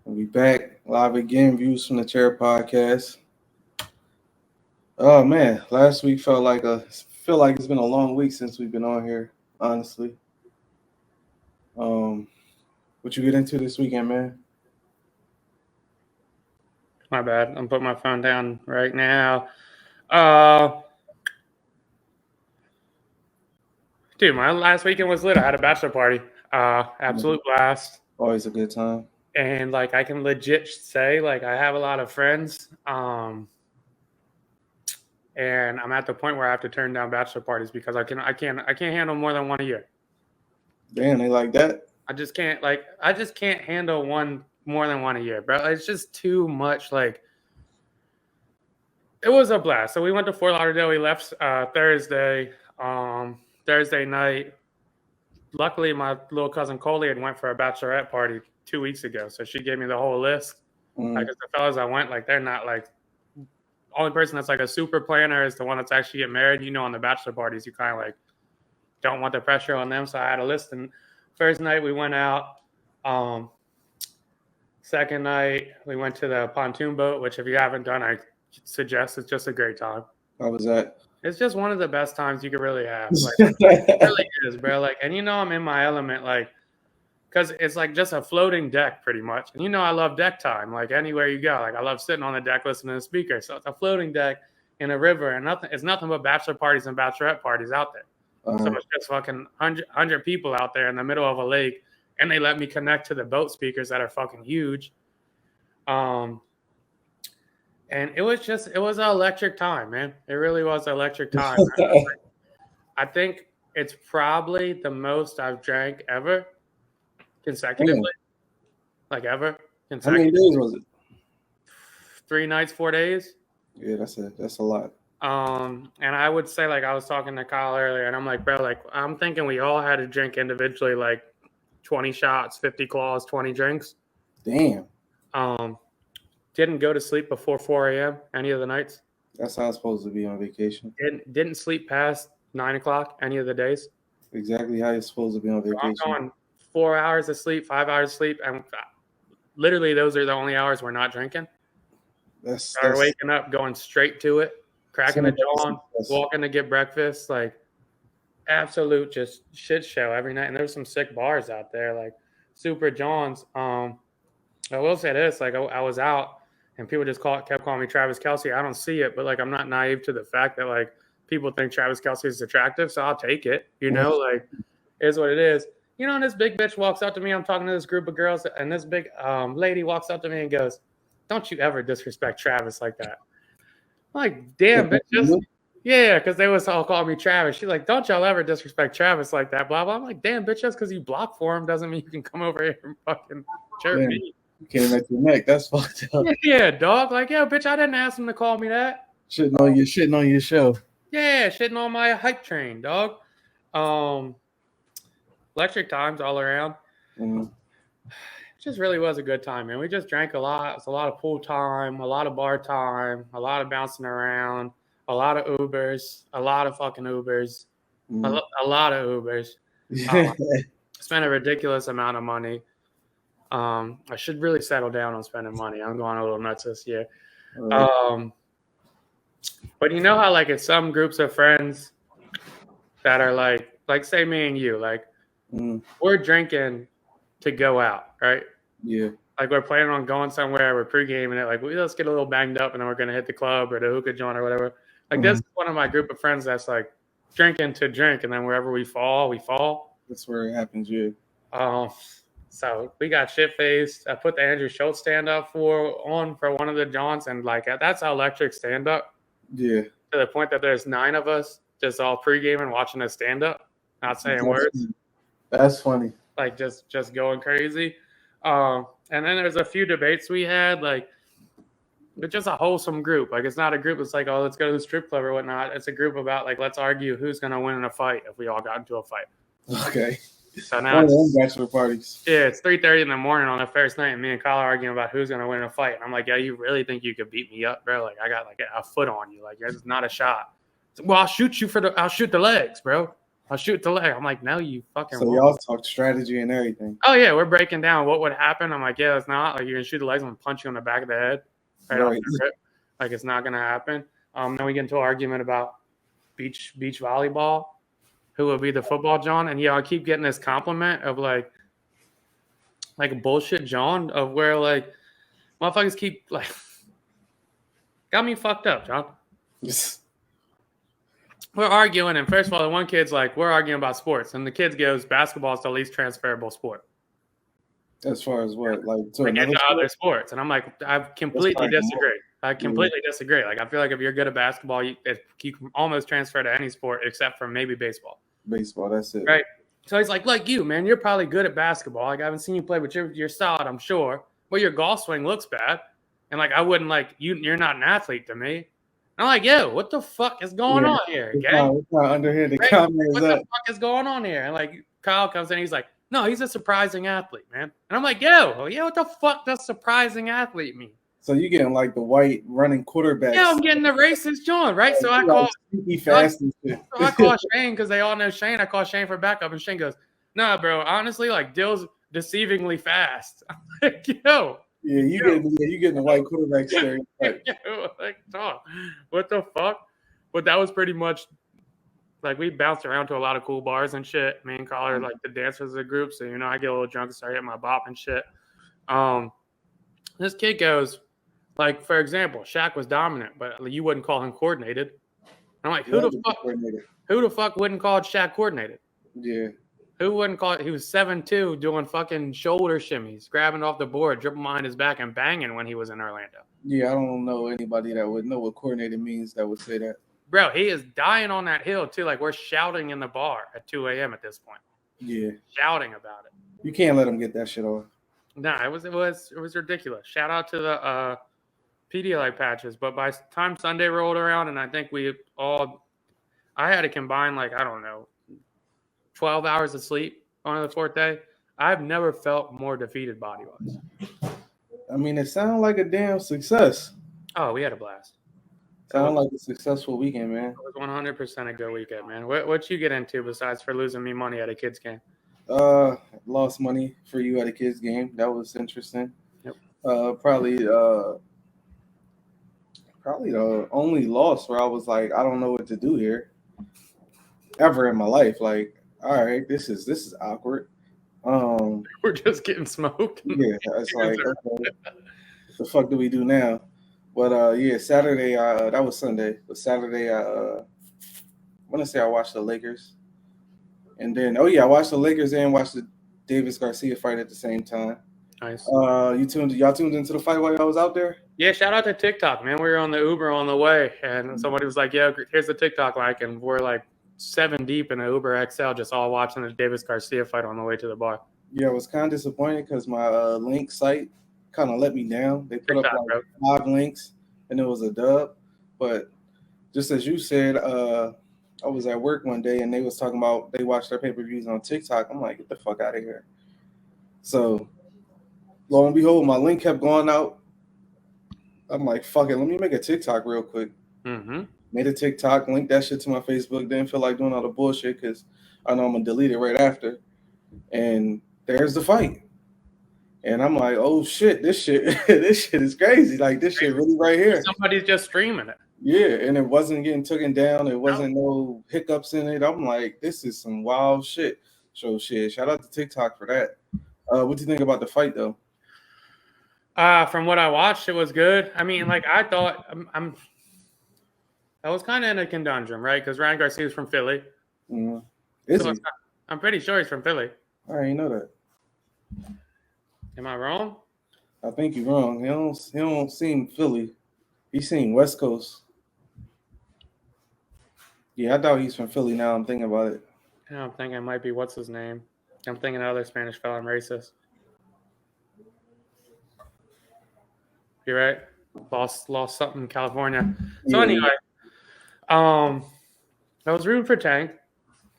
We back live again. Views from the Chair podcast. Oh man, last week feel like it's been a long week since we've been on here. Honestly, um, what you get into this weekend, man? My bad. I'm putting my phone down right now. Dude, my last weekend was lit. I had a bachelor party. Absolute blast. Always a good time. And like I can legit say, like I have a lot of friends. And I'm at the point where I have to turn down bachelor parties because I can't handle more than one a year. Damn, they like that. I just can't handle one more than one a year, bro. It's just too much. Like it was a blast. So we went to Fort Lauderdale. We left Thursday night. Luckily, my little cousin Coley had went for a bachelorette party 2 weeks ago, so she gave me the whole list. Like the fellas I went, like they're not like only person that's like a super planner is the one that's actually getting married. You know, on the bachelor parties, you kind of like don't want the pressure on them. So I had a list. And first night we went out. Second night we went to the pontoon boat, which if you haven't done, I suggest it's just a great time. How was that? It's just one of the best times you could really have. Like, it really is, bro. Like, and you know I'm in my element, like, because it's like just a floating deck pretty much. And you know I love deck time, like anywhere you go. Like I love sitting on the deck listening to the speaker. So it's a floating deck in a river, and it's nothing but bachelor parties and bachelorette parties out there. So it's just fucking 100 people out there in the middle of a lake, and they let me connect to the boat speakers that are fucking huge. And it was an electric time, man. It really was an electric time. I think it's probably the most I've drank ever consecutively. Like ever consecutively. How many days was it? 3 nights, 4 days. Yeah, that's a lot. And I would say, like, I was talking to Kyle earlier, and I'm like, bro, like, I'm thinking we all had to drink individually, like, 20 shots, 50 claws, 20 drinks. Damn. Didn't go to sleep before 4 a.m. any of the nights. That's how I'm supposed to be on vacation. Didn't sleep past 9 o'clock any of the days. Exactly how you're supposed to be on vacation. So I'm going 4 hours of sleep, 5 hours of sleep, and literally those are the only hours we're not drinking. That's waking up, going straight to it, cracking a dawn, walking to get breakfast, like absolute just shit show every night. And there's some sick bars out there, like Super John's. I will say this, like I was out and people just kept calling me Travis Kelce. I don't see it, but like I'm not naive to the fact that like people think Travis Kelce is attractive, so I'll take it. You know, like it is what it is. You know, and this big bitch walks up to me. I'm talking to this group of girls, and this big lady walks up to me and goes, "Don't you ever disrespect Travis like that." I'm like, damn, bitch. Yeah, because they was all calling me Travis. She's like, "Don't y'all ever disrespect Travis like that." Blah blah. I'm like, damn, bitch. Just because you block for him doesn't mean you can come over here and fucking chirp me. You can't make your neck. That's fucked up. Yeah, dog. Like, yeah, bitch. I didn't ask him to call me that. Shitting on your show. Yeah, shitting on my hype train, dog. Electric times all around. It just really was a good time, man. We just drank a lot. It's a lot of pool time, a lot of bar time, a lot of bouncing around, a lot of Ubers, a lot of fucking Ubers, a lot of Ubers. Spent a ridiculous amount of money. I should really settle down on spending money. I'm going a little nuts this year. But you know how like it's some groups of friends that are like say me and you, like we're drinking to go out, right? Yeah. Like we're planning on going somewhere, we're pre-gaming it, like let's get a little banged up and then we're gonna hit the club or the hookah joint or whatever. Like this is one of my group of friends that's like drinking to drink, and then wherever we fall, we fall. That's where it happens, yeah. So we got shit faced. I put the Andrew Schultz stand up for one of the Johns, and like that's how electric stand up. Yeah. To the point that there's 9 of us just all pre-gaming, watching a stand up, not saying words. That's funny. Like just going crazy. And then there's a few debates we had, like it's just a wholesome group. Like it's not a group that's like, oh, let's go to the strip club or whatnot. It's a group about like, let's argue who's gonna win in a fight if we all got into a fight. Okay. So now it's bachelor parties. Yeah, it's 3:30 in the morning on the first night, and me and Kyle are arguing about who's gonna win in a fight. And I'm like, yeah, you really think you could beat me up, bro? Like I got like a foot on you. Like it's not a shot. Well, I'll shoot the legs, bro. I'll shoot the leg. I'm like, no, you fucking So won't. y'all talk strategy and everything. Oh, yeah, we're breaking down what would happen. I'm like, yeah, it's not. Like, you're going to shoot the legs, I'm going to punch you on the back of the head. Right off the rip. Like, it's not going to happen. Then we get into an argument about beach volleyball. Who would be the football John? And, I keep getting this compliment of, like a bullshit John of where, like, motherfuckers keep, like, got me fucked up, John. We're arguing, and first of all, the one kid's like, we're arguing about sports, and the kid goes, basketball is the least transferable sport. As far as what, like into other sports, and I'm like, I completely disagree. I completely disagree. Like, I feel like if you're good at basketball, you can almost transfer to any sport except for maybe baseball. Baseball, that's it. Right. So he's like you, man, you're probably good at basketball. Like, I haven't seen you play, but you're solid, I'm sure. But your golf swing looks bad, and like, I wouldn't like you. You're not an athlete to me. I'm like, yo, what the fuck is going on here? It's not underhanded comment. What the fuck is going on here? And like, Kyle comes in, he's like, no, he's a surprising athlete, man. And I'm like, yo, what the fuck does surprising athlete mean? So you getting like the white running quarterback? Yeah, I'm getting the racist John, right? So I call I call Shane because they all know Shane. I call Shane for backup, and Shane goes, nah, bro, honestly, like, Dill's deceivingly fast. I'm like, yo. Yeah, you getting the white quarterback stereotype. Like, dog, what the fuck? But that was pretty much like, we bounced around to a lot of cool bars and shit. Me and Collar like the dancers of the group, so I get a little drunk and start hitting my bop and shit. This kid goes, like, for example, Shaq was dominant, but you wouldn't call him coordinated. I'm like, who the fuck wouldn't call Shaq coordinated? Yeah. Who wouldn't call it? He was 7'2", doing fucking shoulder shimmies, grabbing off the board, dribbling behind his back, and banging when he was in Orlando. Yeah, I don't know anybody that would know what coordinated means that would say that. Bro, he is dying on that hill, too. Like, we're shouting in the bar at 2 a.m. at this point. Yeah. Shouting about it. You can't let him get that shit off. Nah, it was ridiculous. Shout out to the Pedialyte patches. But by the time Sunday rolled around, and I think I had to combine, like, I don't know, 12 hours of sleep on the fourth day. I've never felt more defeated body-wise. I mean, it sounded like a damn success. Oh, we had a blast. Sounded like a successful weekend, man. It was 100% a good weekend, man. What you get into besides for losing me money at a kid's game? Lost money for you at a kid's game. That was interesting. Yep. Probably the only loss where I was like, I don't know what to do here ever in my life. Like, all right, this is awkward. We're just getting smoked. Yeah, it's like, okay, what the fuck do we do now? But yeah, Saturday, that was Sunday. But Saturday, I want to say I watched the Lakers, and then I watched the Lakers and watched the Davis Garcia fight at the same time. Nice. Y'all tuned into the fight while y'all was out there? Yeah, shout out to TikTok, man. We were on the Uber on the way, and somebody was like, "Yeah, here's the TikTok link," and we're like 7 deep in an Uber XL, just all watching the Davis Garcia fight on the way to the bar. Yeah, I was kind of disappointed because my link site kind of let me down. They put TikTok, up like 5 links, and it was a dub. But just as you said, I was at work one day, and they was talking about they watched their pay-per-views on TikTok. I'm like, get the fuck out of here. So, lo and behold, my link kept going out. I'm like, fuck it, let me make a TikTok real quick. Mm-hmm. Made a TikTok, linked that shit to my Facebook. Didn't feel like doing all the bullshit because I know I'm going to delete it right after. And there's the fight. And I'm like, oh shit, this shit is crazy. Like, this shit really right here. Somebody's just streaming it. Yeah, and it wasn't getting taken down. It wasn't no hiccups in it. I'm like, this is some wild shit. So shit, shout out to TikTok for that. What do you think about the fight though? From what I watched, it was good. I mean, like, I thought I was kind of in a conundrum, right? Because Ryan Garcia's from Philly. Mm-hmm. Is he? I'm pretty sure he's from Philly. I already know that. Am I wrong? I think you're wrong. He don't seem Philly. He seemed West Coast. Yeah, I thought he's from Philly now. I'm thinking about it. Yeah, I'm thinking it might be what's his name. I'm thinking another Spanish fella. I'm racist. You're right. Lost something in California. So anyway, I was rooting for Tank.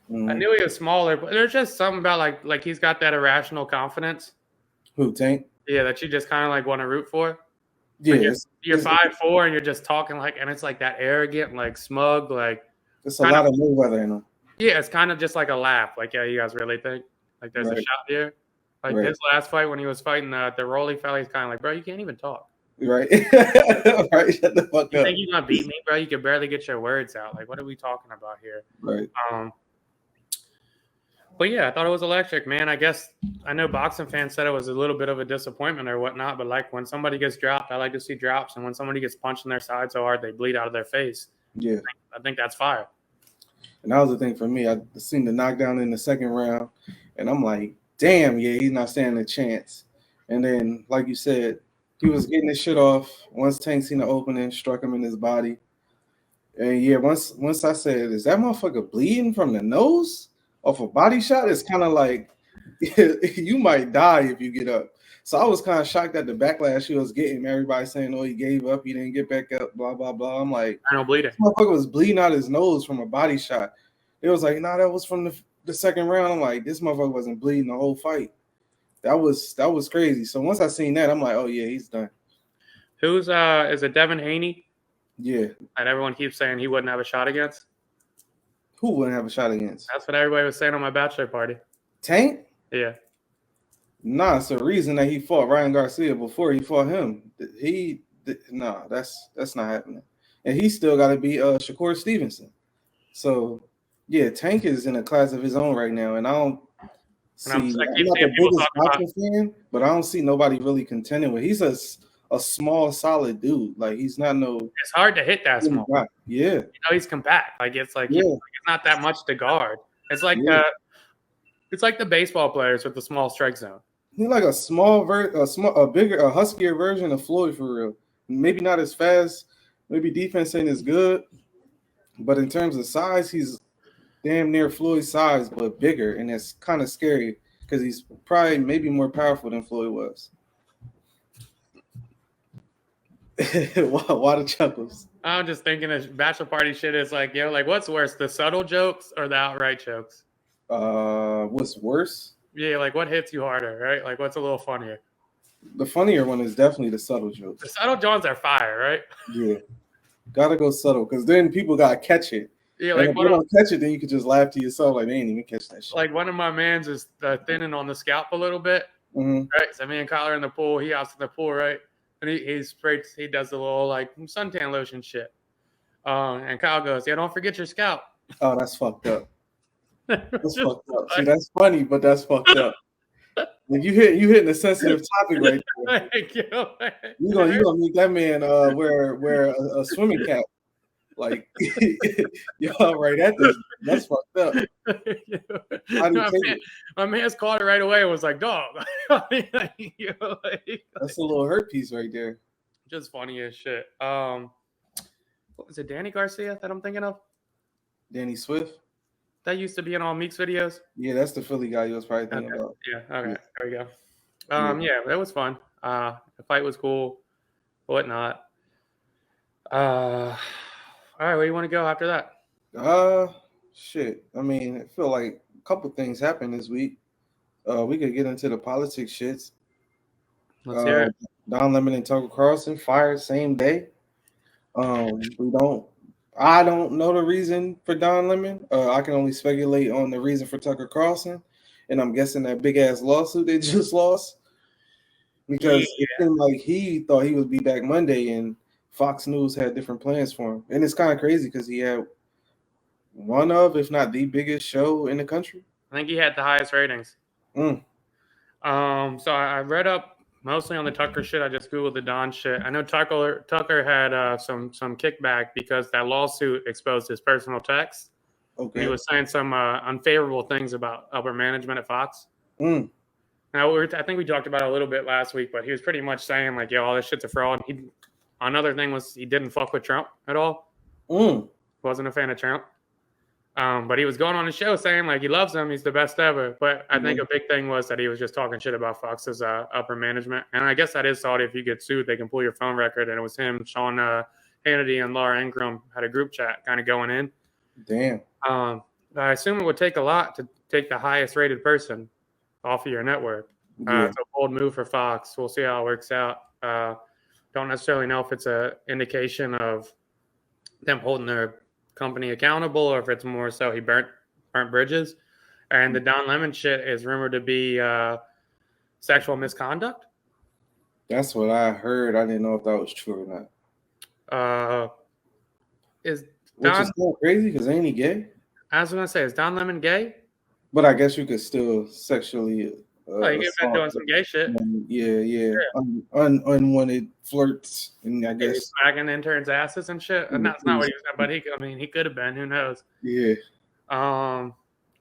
Mm-hmm. I knew he was smaller, but there's just something about like he's got that irrational confidence. Who, Tank? Yeah, that you just kind of like want to root for. Yeah, like you're 5'4" and you're just talking like, and it's like that arrogant, like smug, like. There's a lot of Mayweather in him. Yeah, it's kind of just like a laugh. Like, yeah, you guys really think like there's a shot here? Like his last fight when he was fighting the Rolly fella, he's kind of like, bro, you can't even talk. Right. Right. Shut the fuck up. You think you're gonna beat me, bro? You can barely get your words out. Like, what are we talking about here? Right. But yeah, I thought it was electric, man. I guess I know boxing fans said it was a little bit of a disappointment or whatnot, but like when somebody gets dropped, I like to see drops, and when somebody gets punched in their side so hard they bleed out of their face. Yeah. I think that's fire. And that was the thing for me. I seen the knockdown in the second round, and I'm like, damn, yeah, he's not standing a chance. And then, like you said, he was getting his shit off. Once Tank seen the opening, struck him in his body. And yeah, once I said, is that motherfucker bleeding from the nose off a body shot? It's kind of like you might die if you get up. So I was kind of shocked at the backlash he was getting. Everybody saying, oh, he gave up, he didn't get back up, blah, blah, blah. I'm like, I don't bleed it. This motherfucker was bleeding out his nose from a body shot. It was like, nah, that was from the second round. I'm like, this motherfucker wasn't bleeding the whole fight. That was crazy. So once I seen that, I'm like, oh yeah, he's done. Who's is it Devin Haney? Yeah. And everyone keeps saying he wouldn't have a shot against. Who wouldn't have a shot against? That's what everybody was saying on my bachelor party. Tank? Yeah. Nah, it's the reason that he fought Ryan Garcia before he fought him. Nah, that's not happening. And he still got to beat Shakur Stevenson. So, yeah, Tank is in a class of his own right now, and I don't see. I'm not the biggest boxing fan, but I don't see nobody really contending with. He's a small, solid dude. Like he's not no. It's hard to hit that small. Guy. Yeah, you know, he's compact. Like it's like it's not that much to guard. It's like it's like the baseball players with the small strike zone. He's like a a huskier version of Floyd for real. Maybe not as fast. Maybe defense ain't as good, but in terms of size, he's damn near Floyd's size, but bigger, and it's kind of scary because he's probably maybe more powerful than Floyd was. Why the chuckles? I'm just thinking of bachelor party shit is like, yo, like what's worse, the subtle jokes or the outright jokes? What's worse? Yeah, like what hits you harder, right? Like what's a little funnier? The funnier one is definitely the subtle jokes. The subtle jokes are fire, right? Yeah. Gotta go subtle, because then people gotta catch it. Yeah, like if you don't catch it, then you can just laugh to yourself like they ain't even catch that shit. Like one of my mans is thinning on the scalp a little bit, right? So me and Kyle are in the pool. He hops in the pool, right? And he sprays. He does the little like suntan lotion shit. And Kyle goes, "Yeah, don't forget your scalp." Oh, that's fucked up. That's fucked up. See, that's funny, but that's fucked up. Like you hitting a sensitive topic right there. You gonna make that man wear a swimming cap. Like y'all right at this. That's fucked up. My man's caught it right away and was like, dog. That's a little hurt piece right there. Just funny as shit. What was it, Danny Garcia that I'm thinking of? Danny Swift? That used to be in all Meeks videos. Yeah, that's the Philly guy you was probably thinking about. Yeah, okay. Yeah. There we go. Yeah, that was fun. The fight was cool, whatnot. All right, where do you want to go after that? Shit. I mean, I feel like a couple things happened this week. We could get into the politics shits. Let's hear it. Don Lemon and Tucker Carlson fired same day. I don't know the reason for Don Lemon. I can only speculate on the reason for Tucker Carlson, and I'm guessing that big ass lawsuit they just lost, because it seemed like he thought he would be back Monday, and Fox News had different plans for him. And it's kind of crazy because he had one of, if not the biggest show in the country. I think he had the highest ratings. So I read up mostly on the Tucker shit. I just Googled the Don shit. I know Tucker had some kickback because that lawsuit exposed his personal texts. Okay. He was saying some unfavorable things about upper management at Fox. Now, I think we talked about it a little bit last week, but he was pretty much saying like, "Yo, all this shit's a fraud." Another thing was he didn't fuck with Trump at all. Wasn't a fan of Trump. But he was going on the show saying like he loves him, he's the best ever. But I think a big thing was that he was just talking shit about Fox's upper management. And I guess that is salty. If you get sued, they can pull your phone record. And it was him, Sean Hannity, and Laura Ingraham had a group chat kind of going in. Damn. But I assume it would take a lot to take the highest rated person off of your network. It's a bold move for Fox. We'll see how it works out. Don't necessarily know if it's an indication of them holding their company accountable or if it's more so he burnt burnt bridges. And the Don Lemon shit is rumored to be sexual misconduct. That's what I heard. I didn't know if that was true or not. Which is so crazy because ain't he gay? I was going to say, is Don Lemon gay? But I guess you could still sexually. You get been doing some gay shit. Yeah. Unwanted flirts, and I guess he's smacking interns' asses and shit. And that's not what he was, but he could have been. Who knows? Yeah.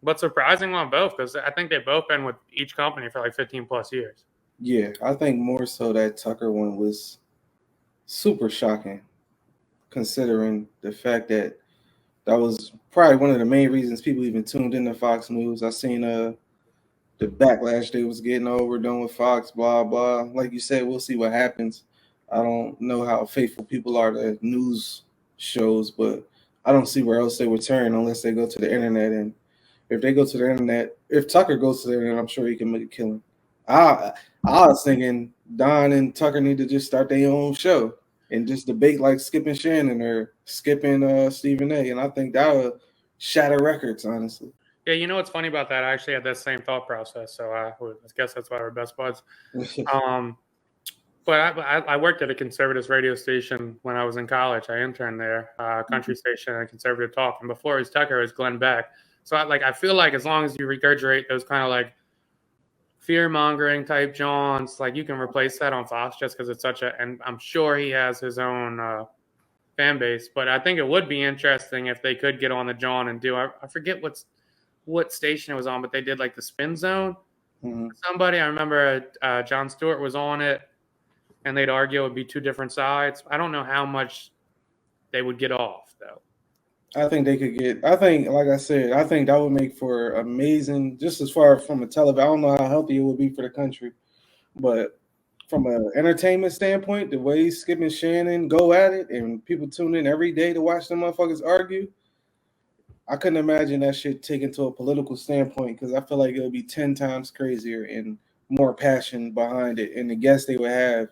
But surprising on both, because I think they've both been with each company for like 15 plus years. Yeah, I think more so that Tucker one was super shocking, considering the fact that was probably one of the main reasons people even tuned into Fox News. I seen the backlash they was getting overdone with Fox, blah blah. Like you said, we'll see what happens. I don't know how faithful people are to news shows, but I don't see where else they would turn unless they go to the internet. And if they go to the internet, if Tucker goes to the internet, I'm sure he can make a killing. I was thinking Don and Tucker need to just start their own show and just debate like Skip and Shannon or skipping Stephen A. And I think that would shatter records, honestly. Yeah, you know what's funny about that? I actually had that same thought process, so I guess that's why we're best buds. But I worked at a conservative radio station when I was in college. I interned there, country station and conservative talk. And before it was Tucker, it was Glenn Beck. So I feel like as long as you regurgitate those kind of like fear-mongering type Johns, like you can replace that on Fox just because it's such a, and I'm sure he has his own fan base. But I think it would be interesting if they could get on the John and do, I forget what station it was on, but they did like the Spin Zone. Mm-hmm. Somebody, I remember Jon Stewart was on it, and they'd argue it would be two different sides. I don't know how much they would get off, though. I think they could get, like I said, I think that would make for amazing, just as far from a television. I don't know how healthy it would be for the country, but from an entertainment standpoint, the way Skip and Shannon go at it and people tune in every day to watch them motherfuckers argue, I couldn't imagine that shit taken to a political standpoint because I feel like it would be 10 times crazier and more passion behind it. And the guests they would have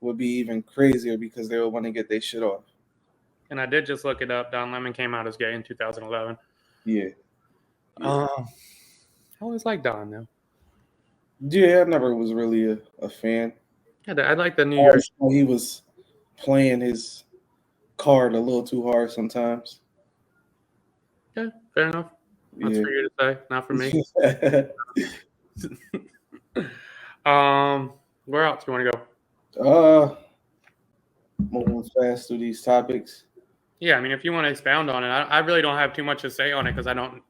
would be even crazier because they would want to get their shit off. And I did just look it up. Don Lemon came out as gay in 2011. Yeah. I always liked Don, though. Yeah, I never was really a fan. Yeah, I like the New York. He was playing his card a little too hard sometimes. Yeah, fair enough. That's for you to say, not for me. Where else do you want to go? Moving fast through these topics. Yeah, I mean, if you want to expound on it, I really don't have too much to say on it because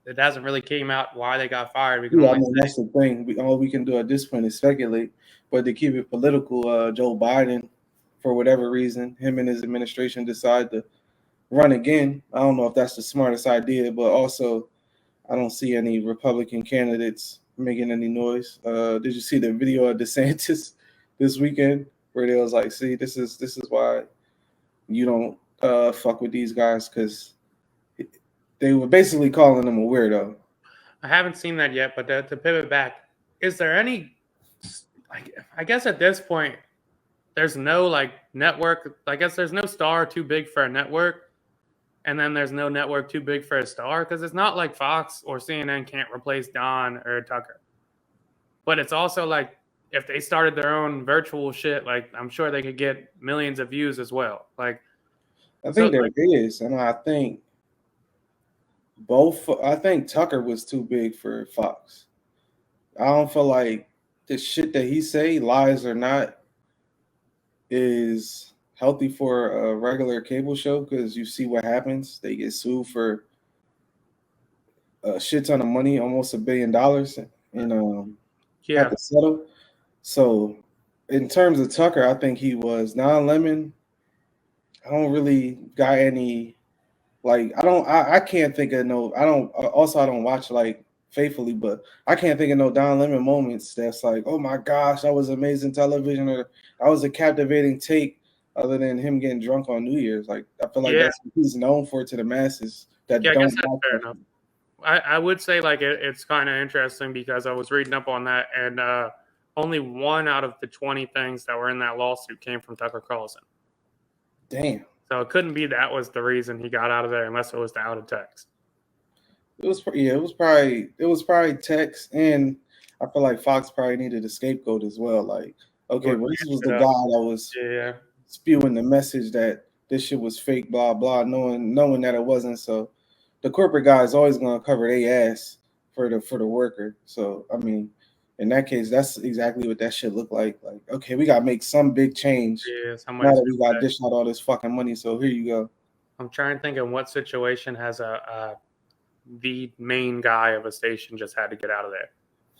it hasn't really came out why they got fired. That's the thing. All we can do at this point is speculate. But to keep it political, Joe Biden, for whatever reason, him and his administration decide to run again. I don't know if that's the smartest idea, but also I don't see any Republican candidates making any noise. Did you see the video of DeSantis this weekend where they was like, see, this is why you don't fuck with these guys, because they were basically calling him a weirdo. I haven't seen that yet, but to pivot back, is there any, I guess at this point, there's no network. I guess there's no star too big for a network, and then there's no network too big for a star, because it's not like Fox or CNN can't replace Don or Tucker. But it's also like, if they started their own virtual shit, I'm sure they could get millions of views as well. I think there is, and I think Tucker was too big for Fox. I don't feel like the shit that he say, lies or not, is healthy for a regular cable show, because you see what happens. They get sued for a shit ton of money, almost $1 billion, and have to settle. So in terms of Tucker, I think he was. Don Lemon, I don't really got any, I can't think of no, I don't watch faithfully, but I can't think of no Don Lemon moments that's like, oh my gosh, that was amazing television, or that was a captivating take, other than him getting drunk on New Year's. I feel like that's what he's known for to the masses that don't. I guess that's fair enough. I would say it's kind of interesting because I was reading up on that, and only 1 out of the 20 things that were in that lawsuit came from Tucker Carlson. Damn. So it couldn't be that was the reason he got out of there, unless it was the out of text. It was probably text, and I feel like Fox probably needed a scapegoat as well. Like, okay, well, this was the guy that was spewing the message that this shit was fake, blah blah, knowing that it wasn't. So the corporate guy is always gonna cover their ass for the worker. So I mean, in that case, that's exactly what that shit looked like. Like, okay, we gotta make some big change. Yeah, now that we got dished out all this fucking money, so here you go. I'm trying to think of what situation has the main guy of a station just had to get out of there,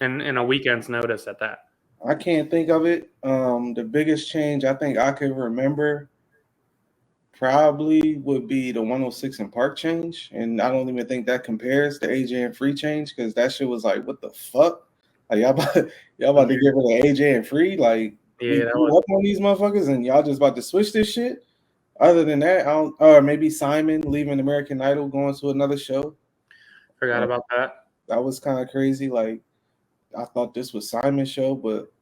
and in a weekend's notice at that. I can't think of it. The biggest change I think I could remember probably would be the 106 and Park change, and I don't even think that compares to AJ and Free change because that shit was like, what the fuck? Like y'all about to get rid of AJ and Free? Like, we grew up on these motherfuckers, and y'all just about to switch this shit? Other than that, I don't. Or maybe Simon leaving American Idol, going to another show. Forgot about that. That was kind of crazy. Like, I thought this was Simon's show, but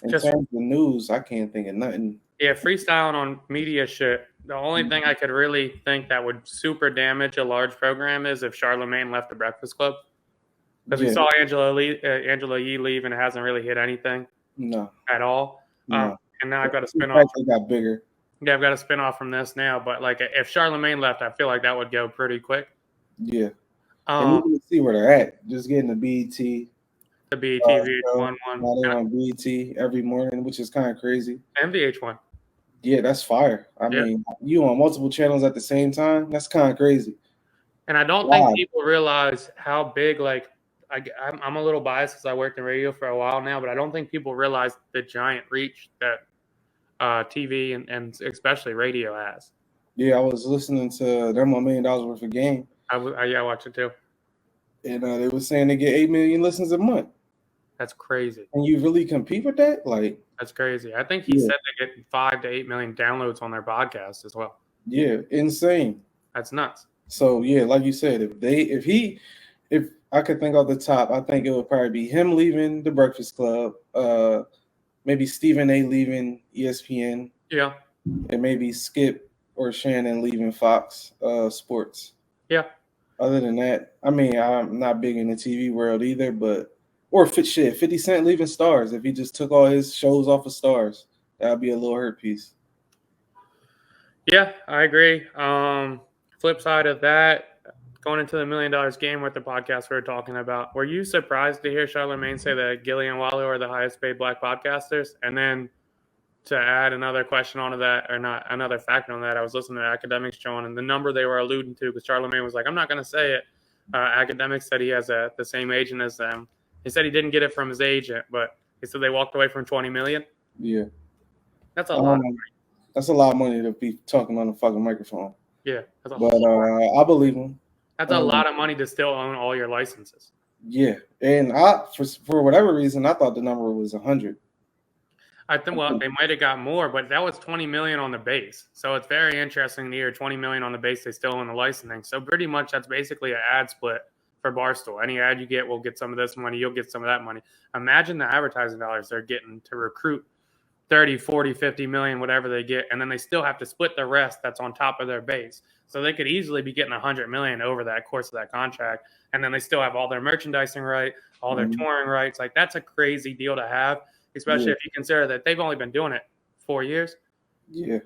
in terms of news, I can't think of nothing. Yeah, freestyling on media shit. The only thing I could really think that would super damage a large program is if Charlamagne left the Breakfast Club. Because we saw Angela Yee leave, and it hasn't really hit anything. No. At all. No. And now I've got to spin off. It got bigger. Yeah, I've got to spin off from this now. But like, if Charlamagne left, I feel like that would go pretty quick. Yeah. And you can see where they're at. Just getting the BET. The BET VH1 one. Now they're on BET every morning, which is kind of crazy. And VH1. Yeah, that's fire. I mean, you on multiple channels at the same time? That's kind of crazy. And I don't think people realize how big, like, I'm a little biased because I worked in radio for a while now, but I don't think people realize the giant reach that TV and especially radio has. Yeah, I was listening to them $1 million worth of game. I watched it too. And they were saying they get 8 million listens a month. That's crazy. And you really compete with that? Like, that's crazy. I think he said they get 5 to 8 million downloads on their podcast as well. Yeah, insane. That's nuts. So yeah, like you said, if I could think off the top, I think it would probably be him leaving the Breakfast Club, maybe Stephen A leaving ESPN. Yeah. And maybe Skip or Shannon leaving Fox Sports. Yeah. Other than that, I mean, I'm not big in the TV world either, but or 50 Cent leaving Stars. If he just took all his shows off of Stars, that would be a little hurt piece. Yeah, I agree. Flip side of that, going into the $1 million game with the podcast we were talking about, were you surprised to hear Charlamagne say that Gillie and Wallo are the highest paid Black podcasters? And then to add another question onto that, or not another fact on that, I was listening to Academics, John, and the number they were alluding to, because Charlamagne was like, I'm not going to say it. Academics said he has the same agent as them. He said he didn't get it from his agent, but he said they walked away from $20 million. Yeah. That's a lot of money. That's a lot of money to be talking on a fucking microphone. Yeah. But I believe him. That's a lot of money to still own all your licenses. Yeah. And for whatever reason, I thought the number was 100. I think, well, they might have got more, but that was $20 million on the base. So it's very interesting to hear $20 million on the base. They still own the licensing. So pretty much that's basically an ad split for Barstool. Any ad you get will get some of this money. You'll get some of that money. Imagine the advertising dollars they're getting to recruit 30, 40, 50 million, whatever they get. And then they still have to split the rest that's on top of their base. So they could easily be getting 100 million over that course of that contract. And then they still have all their merchandising right, all their touring rights. Like, that's a crazy deal to have, especially if you consider that they've only been doing it 4 years. Yeah.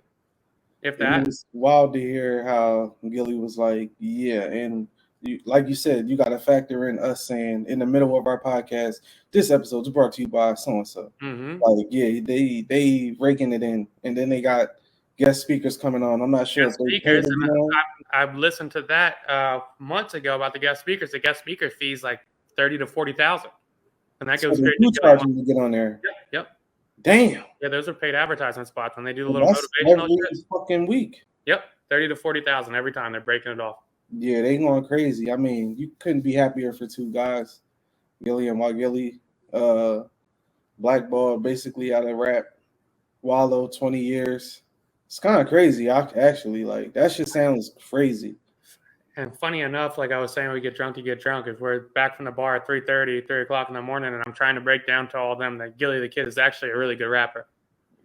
If that. It's wild to hear how Gillie was like, yeah. And like you said, you got to factor in us saying in the middle of our podcast, this episode is brought to you by so-and-so. Like, yeah, they raking it in. And then they got guest speakers coming on. I'm not sure. Speakers, I've listened to that months ago about the guest speakers. The guest speaker fees like 30 to 40,000. And that goes straight to get on there. Yep. Damn. Yeah, those are paid advertisement spots when they do the little motivational shit. Fucking week. Yep, 30 to 40,000 every time they're breaking it off. Yeah, they going crazy. I mean, you couldn't be happier for two guys, Gillie and Gillie, blackballed basically out of rap. Wallo, 20 years. It's kind of crazy. Actually, like, that shit sounds crazy. And funny enough, like I was saying, we get drunk, you get drunk. If we're back from the bar at 3:30, 3 o'clock in the morning, and I'm trying to break down to all of them that Gillie the Kid is actually a really good rapper.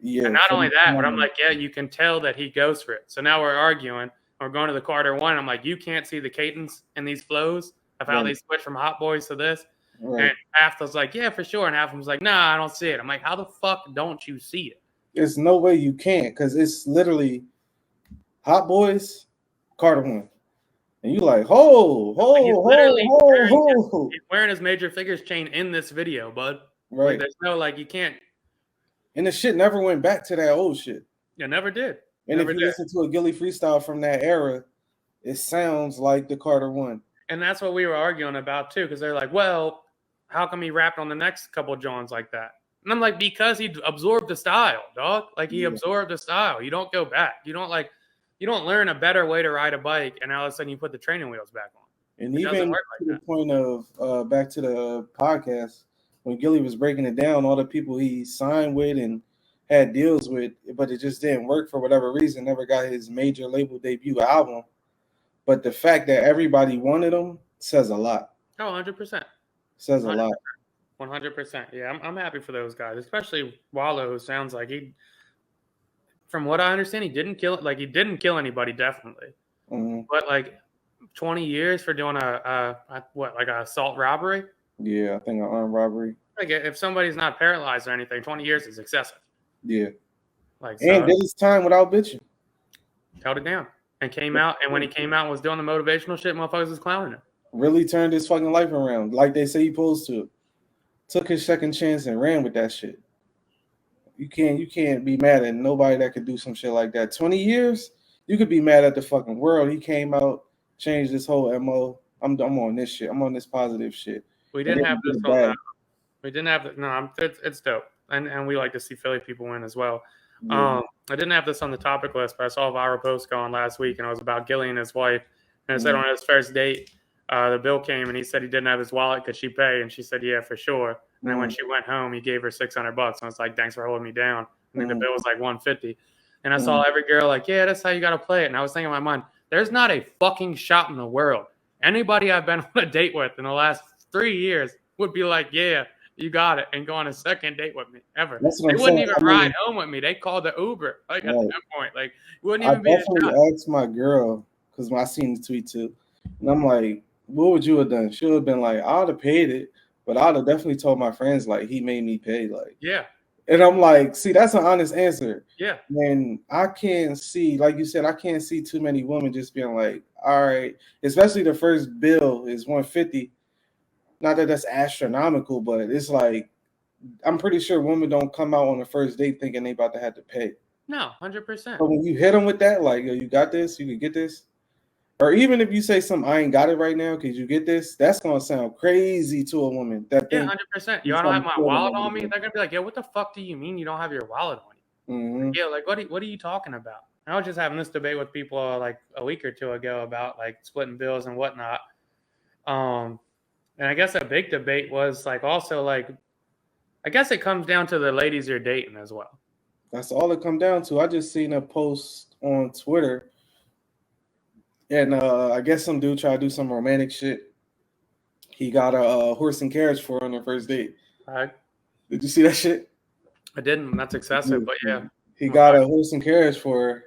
Yeah. And not only that, but I'm like, yeah, you can tell that he goes for it. So now we're arguing. We're going to the Carter one. I'm like, you can't see the cadence in these flows of how they switched from Hot Boys to this. Right. And half was like, yeah, for sure. And half of them was like, nah, I don't see it. I'm like, how the fuck don't you see it? There's no way you can't, because it's literally Hot Boys, Carter 1. And you like, ho. He's wearing his Major Figures chain in this video, bud. Right. Like, there's no, like, you can't. And the shit never went back to that old shit. It never did. And if you listen to a Gillie freestyle from that era, it sounds like the Carter 1. And that's what we were arguing about, too, because they're like, well, how come he rapped on the next couple of Johns like that? And I'm like, because he absorbed the style, dog. Like, he absorbed the style. You don't go back. You don't learn a better way to ride a bike, and all of a sudden you put the training wheels back on. And even to the point of back to the podcast, when Gillie was breaking it down, all the people he signed with and had deals with, but it just didn't work for whatever reason, never got his major label debut album. But the fact that everybody wanted him says a lot. Oh, 100%. Says a lot. 100%. Yeah, I'm happy for those guys, especially Wallo, who sounds like from what I understand, he didn't kill anybody, definitely. Mm-hmm. But like 20 years for doing a assault robbery? Yeah, I think an armed robbery. Like if somebody's not paralyzed or anything, 20 years is excessive. Yeah. Like, and did his time without bitching. Held it down. And came out, and when he came out and was doing the motivational shit, motherfuckers was clowning him. Really turned his fucking life around, like they say he supposed to. Took his second chance and ran with that shit. You can't be mad at nobody that could do some shit like that. 20 years, you could be mad at the fucking world. He came out, changed this whole MO. I'm on this shit. I'm on this positive shit. We didn't have this on that. We didn't have the, no, it's dope. And we like to see Philly people win as well. Yeah. I didn't have this on the topic list, but I saw a viral post going last week, and it was about Gillie and his wife. And it said on his first date, the bill came, and he said he didn't have his wallet. Could she pay? And she said, yeah, for sure. And then when she went home, he gave her $600. And I was like, thanks for holding me down. And then the bill was like $150. And I saw every girl like, yeah, that's how you got to play it. And I was thinking in my mind, there's not a fucking shot in the world. Anybody I've been on a date with in the last 3 years would be like, yeah, you got it, and go on a second date with me ever. They wouldn't even ride home with me. They called the Uber. Like at that point, like wouldn't even be. I definitely asked my girl, because I seen the tweet too, and I'm like, what would you have done? She would have been like, I'd have paid it, but I'd have definitely told my friends like he made me pay. Like, yeah. And I'm like, see, that's an honest answer. Yeah. And I can't see, like you said, I can't see too many women just being like, all right, especially the first bill is $150. Not that that's astronomical, but it's like, I'm pretty sure women don't come out on the first date thinking they about to have to pay. No, 100%. But when you hit them with that, like, yo, you got this, you can get this. Or even if you say something, I ain't got it right now, because you get this, that's going to sound crazy to a woman. Yeah, 100%. Yo, I don't have my wallet on me. They're going to be like, yo, what the fuck do you mean you don't have your wallet on you? Mm-hmm. Yeah, like, what are you talking about? I was just having this debate with people like a week or two ago about like splitting bills and whatnot. And I guess a big debate was like also like, I guess it comes down to the ladies you're dating as well. That's all it comes down to. I just seen a post on Twitter, and I guess some dude tried to do some romantic shit. He got a horse and carriage for her on their first date. Did you see that shit? I didn't. That's excessive, but yeah. He got a horse and carriage for her,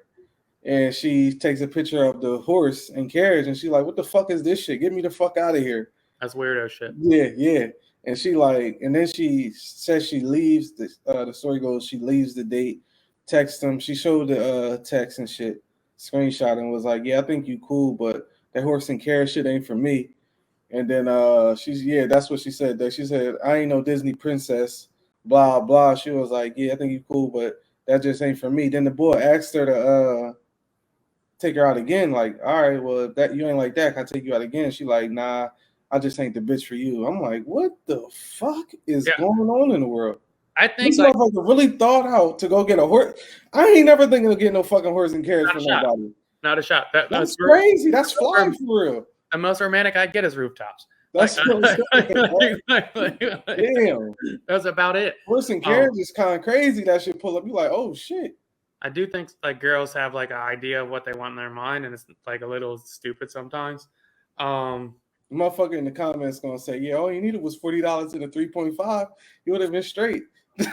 and she takes a picture of the horse and carriage, and she's like, what the fuck is this shit? Get me the fuck out of here. That's weirdo shit. Yeah. And she like, and then she says she leaves. The story goes, she leaves the date, texts him. She showed the text and shit, screenshot, and was like, yeah, I think you cool, but that horse and carriage shit ain't for me. And then that's what she said. That she said, I ain't no Disney princess, blah, blah. She was like, yeah, I think you cool, but that just ain't for me. Then the boy asked her to take her out again. Like, all right, well, if that you ain't like that, can I take you out again? She like, nah, I just ain't the bitch for you. I'm like, what the fuck is going on in the world? I think this motherfucker really thought out to go get a horse. I ain't never thinking of getting no fucking horse and carriage for nobody. Not a shot. That's crazy. That's flying for real. The most romantic I get is rooftops. That's damn. That's about it. Horse and carriage is kind of crazy. That shit pull up. You like, oh shit. I do think like girls have like an idea of what they want in their mind, and it's like a little stupid sometimes. Motherfucker in the comments gonna say, yeah, all you needed was $40 in a 3.5. You would have been straight.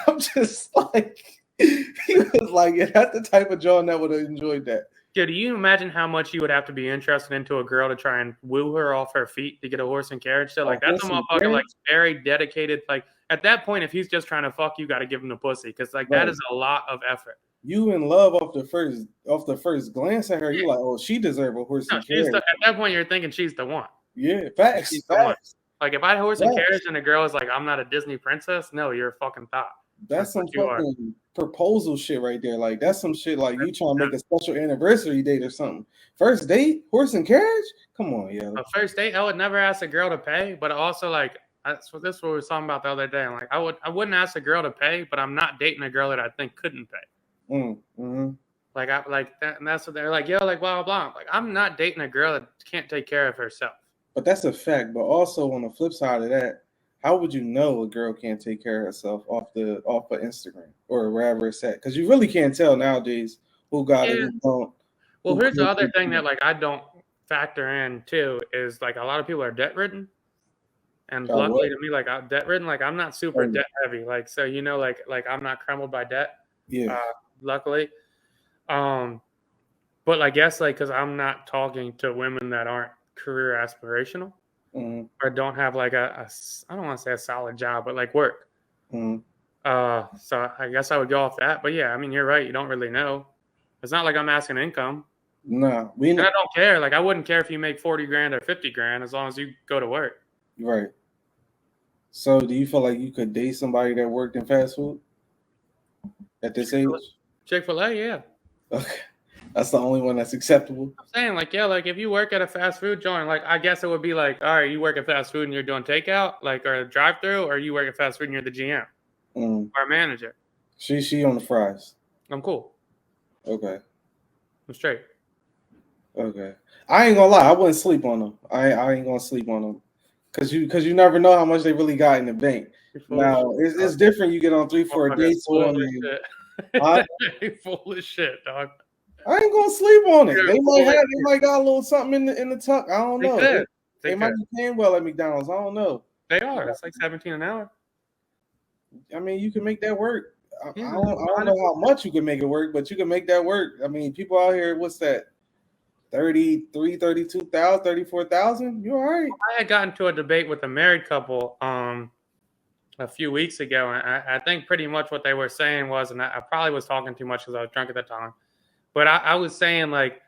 I'm just like, he was like, yeah, that's the type of John that would have enjoyed that. Yeah, do you imagine how much you would have to be interested into a girl to try and woo her off her feet to get a horse and carriage? So, like, that's a motherfucker, like, very dedicated. Like, at that point, if he's just trying to fuck you, got to give him the pussy because, like, that is a lot of effort. You in love off the first glance at her, you like, oh, she deserves a horse and carriage. At that point, you're thinking she's the one. Yeah, facts. She's the one. Like, if I had a horse and carriage and a girl is like, I'm not a Disney princess, no, you're a fucking thought. That's some fucking proposal shit right there. Like, that's some shit like you trying to make a special anniversary date or something. First date, horse and carriage? Come on, yo. A first date, I would never ask a girl to pay, but also, like, this is what we were talking about the other day. Like, I wouldn't ask a girl to pay, but I'm not dating a girl that I think couldn't pay. Mm-hmm. Like, I like that, and that's what they're like, yo, like, blah, blah, blah. Like, I'm not dating a girl that can't take care of herself. But that's a fact. But also on the flip side of that, how would you know a girl can't take care of herself off of Instagram or wherever it's at? Because you really can't tell nowadays who got it, who don't. Well, here's the other thing that, like, I don't factor in too is, like, a lot of people are debt ridden, and luckily to me, like, I'm debt ridden. Like, I'm not super debt heavy. Like, so like I'm not crumbled by debt. Yeah. Luckily, but I guess like because I'm not talking to women that aren't career aspirational. Or don't have like I don't want to say a solid job, but like work. So I guess I would go off that. But yeah, I mean, you're right. You don't really know. It's not like I'm asking income. No, I don't care. Like, I wouldn't care if you make 40 grand or 50 grand as long as you go to work. Right. So do you feel like you could date somebody that worked in fast food at this age? Chick-fil-A, yeah. Okay. That's the only one that's acceptable. I'm saying, like, yeah, like if you work at a fast food joint, like I guess it would be like, all right, you work at fast food and you're doing takeout, like, or a drive-through, or you work at fast food and you're the GM or a manager. She on the fries. I'm cool. Okay. I'm straight. Okay. I ain't gonna lie, I wouldn't sleep on them. I ain't gonna sleep on them. Cause you never know how much they really got in the bank. Now it's different. You get on 3-4 dates on them. Full of shit, dog. I ain't gonna sleep on it. They might got a little something in the tuck. I don't know. They might be paying well at McDonald's. I don't know. They are. It's like $17 an hour. I mean, you can make that work. I don't know how much you can make it work, but you can make that work. I mean, people out here, what's that? 33, 32,000, 34,000. You all right? I had gotten to a debate with a married couple a few weeks ago, and I think pretty much what they were saying was, and I probably was talking too much because I was drunk at the time. But I was saying, like,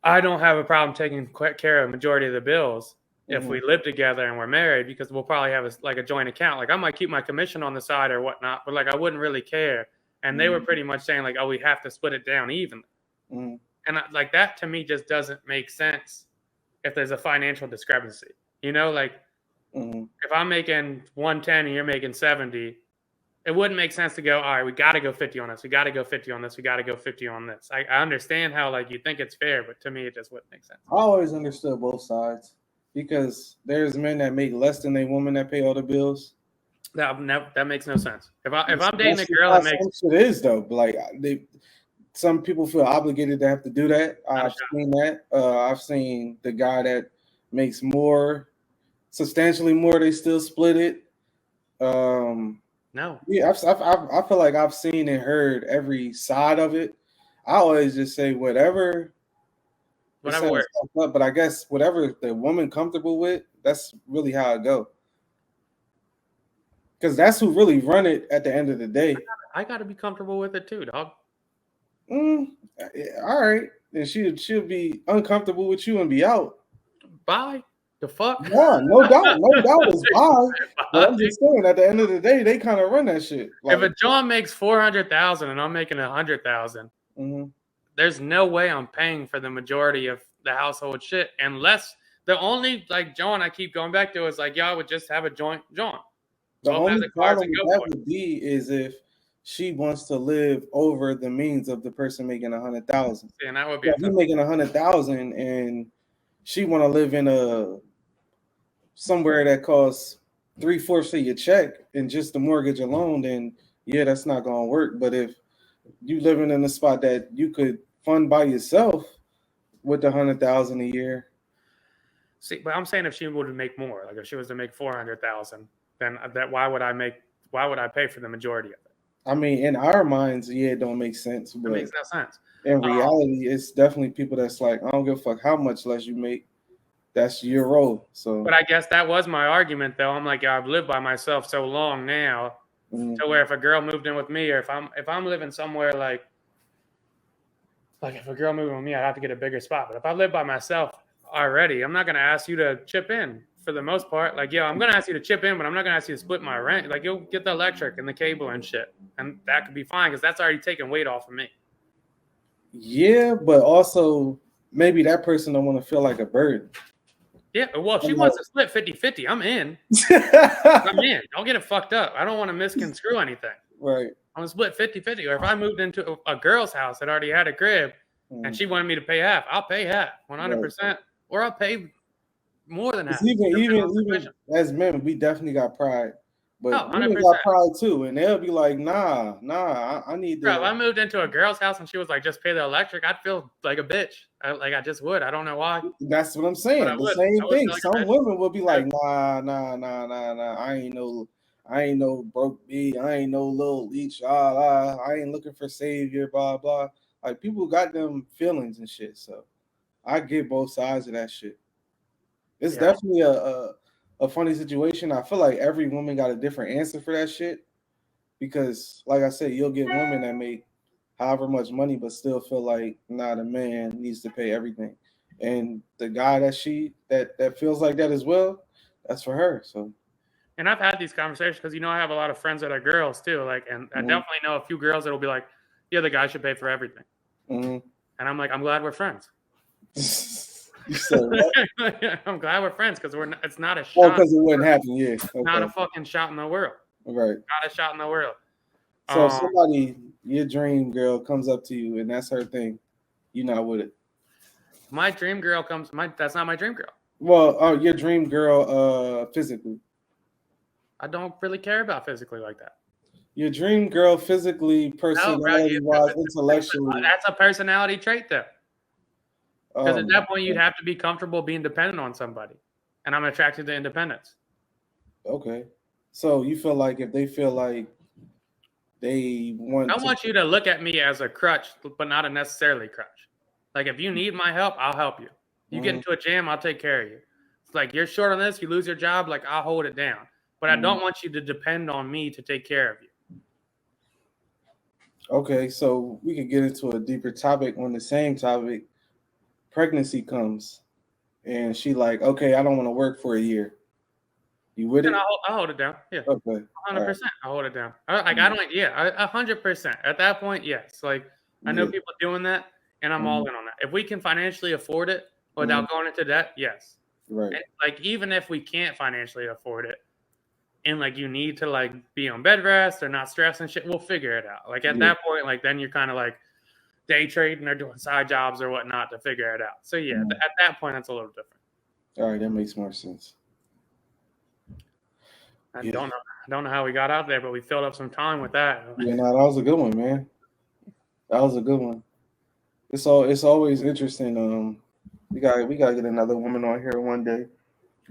I don't have a problem taking care of the majority of the bills if we live together and we're married, because we'll probably have a joint account. Like, I might keep my commission on the side or whatnot, but like I wouldn't really care. And they were pretty much saying like, oh, we have to split it down evenly. And like that to me just doesn't make sense if there's a financial discrepancy. You know, like if I'm making 110 and you're making 70. It wouldn't make sense to go, all right, we got to go 50 on this. We got to go 50 on this. We got to go 50 on this. I understand how, like, you think it's fair, but to me, it just wouldn't make sense. I always understood both sides because there's men that make less than a woman that pay all the bills. That makes no sense. If I'm dating a girl that makes... It is, though. Like, some people feel obligated to have to do that. I've seen that. I've seen the guy that makes more, substantially more, they still split it. No. Yeah, I feel like I've seen and heard every side of it. I always just say whatever works. But I guess whatever the woman comfortable with, that's really how it go. Because that's who really run it at the end of the day. I got to be comfortable with it too, dog. All right. And she'll be uncomfortable with you and be out. Bye. The fuck? Yeah, no doubt is bye. But I'm just saying, at the end of the day, they kind of run that shit. Like, if a John makes 400,000 and I'm making 100,000, there's no way I'm paying for the majority of the household shit, unless the only like John I keep going back to is like, y'all would just have a joint John. The only problem that would be is if she wants to live over the means of the person making 100,000. Yeah, and that would be if you're making 100,000 and she want to live in somewhere that costs 3/4 of your check and just the mortgage alone, then yeah, that's not gonna work. But if you living in a spot that you could fund by yourself with the 100,000 a year. See, but I'm saying if she would make more, like if she was to make 400,000, then why would I pay for the majority of it? I mean, in our minds, yeah, it don't make sense. But it makes no sense. In reality, it's definitely people that's like, I don't give a fuck how much less you make. That's your role. So, but I guess that was my argument, though. I'm like, yeah, I've lived by myself so long now, to where if a girl moved in with me, or if I'm living somewhere like if a girl moved in with me, I'd have to get a bigger spot. But if I live by myself already, I'm not gonna ask you to chip in for the most part. Like, I'm gonna ask you to chip in, but I'm not gonna ask you to split my rent. Like, you'll get the electric and the cable and shit, and that could be fine because that's already taking weight off of me. Yeah, but also maybe that person don't want to feel like a burden. Yeah, well, if she wants to split 50-50, I'm in. I'm in. Don't get it fucked up. I don't want to misconstrue anything. Right. I'm going to split 50-50. Or if I moved into a girl's house that already had a crib and she wanted me to pay half, I'll pay half, 100%. Right. Or I'll pay more than half. Even as men, we definitely got pride. But women got pride too, and they'll be like, nah, I need to. Bro, if I moved into a girl's house and she was like, just pay the electric, I'd feel like a bitch. I just would. I don't know why. That's what I'm saying. The same thing. Some women will be like, nah. I ain't no broke B. I ain't no little leech. I ain't looking for savior. Blah blah. Like people got them feelings and shit. So I get both sides of that shit. It's definitely a funny situation. I feel like every woman got a different answer for that shit because, like I said, you'll get women that make however much money but still feel like, nah, the man needs to pay everything, and the guy that feels like that as well, that's for her. So, and I've had these conversations because I have a lot of friends that are girls too, like, and I definitely know a few girls that will be like, yeah, the guy should pay for everything, and I'm like, I'm glad we're friends. You said what? I'm glad we're friends because it's not a shot. Oh, because it wouldn't happen, yeah. Okay. Not a fucking shot in the world. Right. Not a shot in the world. So if somebody, your dream girl, comes up to you and that's her thing, you're not with it. My dream girl that's not my dream girl. Well, your dream girl physically. I don't really care about physically like that. Your dream girl physically, personality-wise, intellectually. That's a personality trait though. Because at that point, you'd have to be comfortable being dependent on somebody. And I'm attracted to independence. Okay. So you feel like if they feel like they want I want you to look at me as a crutch, but not a necessarily crutch. Like if you need my help, I'll help you. You get into a jam, I'll take care of you. It's like you're short on this, you lose your job, like I'll hold it down. But I don't want you to depend on me to take care of you. Okay, so we could get into a deeper topic on the same topic. Pregnancy comes and she like, okay, I don't want to work for a year. You with it? I'll hold it down. Yeah. Okay. 100%. I'll hold it down. I don't. Yeah. 100%. At that point, yes. Like I know people doing that, and I'm all in on that. If we can financially afford it without going into debt, yes. Right. And, like even if we can't financially afford it, and like you need to like be on bed rest or not stress and shit, we'll figure it out. Like at that point, like then you're kind of like day trading or doing side jobs or whatnot to figure it out. So yeah, at that point, that's a little different. All right, that makes more sense. I don't know how we got out there, but we filled up some time with that. Yeah, no, that was a good one, man. That was a good one. It's always interesting. We gotta get another woman on here one day.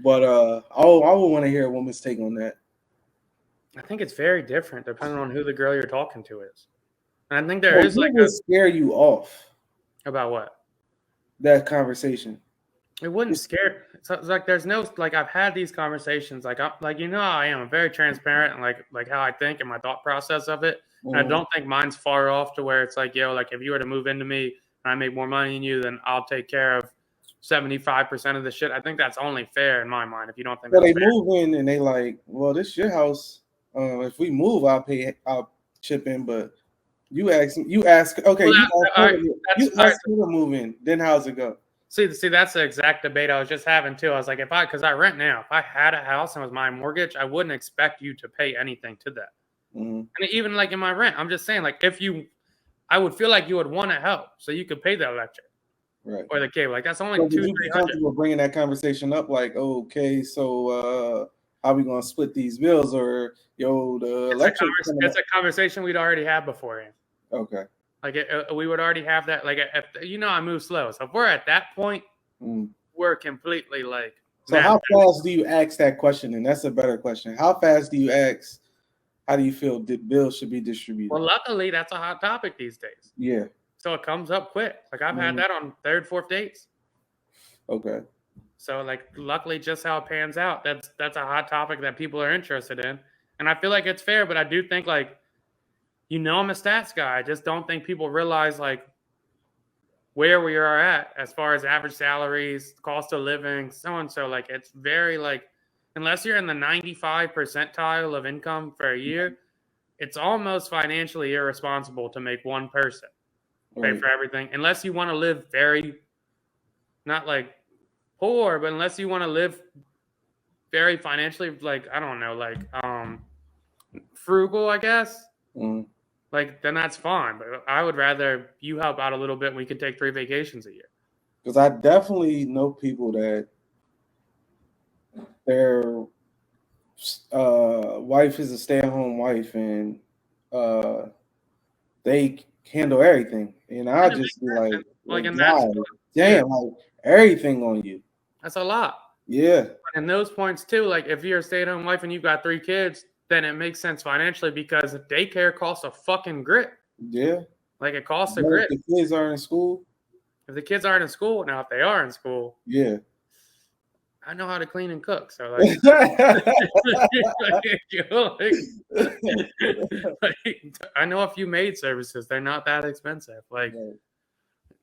But I would want to hear a woman's take on that. I think it's very different depending on who the girl you're talking to is. And I think there is like would scare you off. About what? That conversation. It wouldn't scare. It's like there's no like I've had these conversations like how I am. I'm very transparent and like how I think and my thought process of it. And I don't think mine's far off to where it's like like if you were to move into me and I make more money than you, then I'll take care of 75% of the shit. I think that's only fair in my mind. If you don't think that's fair. Move in and they like, well, this is your house. If we move, I'll chip in, but you ask. Okay, well, you ask me to move in. Then how's it go? See, that's the exact debate I was just having too. I was like, because I rent now, if I had a house and it was my mortgage, I wouldn't expect you to pay anything to that. And even like in my rent, I'm just saying, like I would feel like you would want to help, so you could pay the electric, right, or the cable. Like that's only $200-$300. You comfortable bringing that conversation up, like, okay, so how we gonna split these bills, or the electric? It's a conversation we'd already had beforehand. Okay. Like we would already have that. Like if I move slow, so if we're at that point, we're completely like. So how fast do you ask that question? And that's a better question. How fast do you ask? How do you feel bills should be distributed? Well, luckily that's a hot topic these days. Yeah. So it comes up quick. Like I've had that on third, fourth dates. Okay. So like, luckily, just how it pans out, that's a hot topic that people are interested in, and I feel like it's fair. But I do think like, I'm a stats guy. I just don't think people realize like where we are at as far as average salaries, cost of living, so and so. Like it's very like, unless you're in the 95 percentile of income for a year, it's almost financially irresponsible to make one person pay for everything, unless you want to live very, not like poor, but unless you want to live very financially, like, I don't know, like frugal, I guess. Like, then that's fine. But I would rather you help out a little bit and we could take 3 vacations a year. Because I definitely know people that their wife is a stay-at-home wife and they handle everything. And I just be like God, damn, like everything on you. That's a lot. Yeah. And those points too, like if you're a stay-at-home wife and you've got 3 kids, then it makes sense financially because daycare costs a fucking grit. Yeah. Like it costs a grit. If the kids are in school. If the kids aren't in school, now if they are in school, yeah, I know how to clean and cook. So like, I know a few maid services. They're not that expensive. Like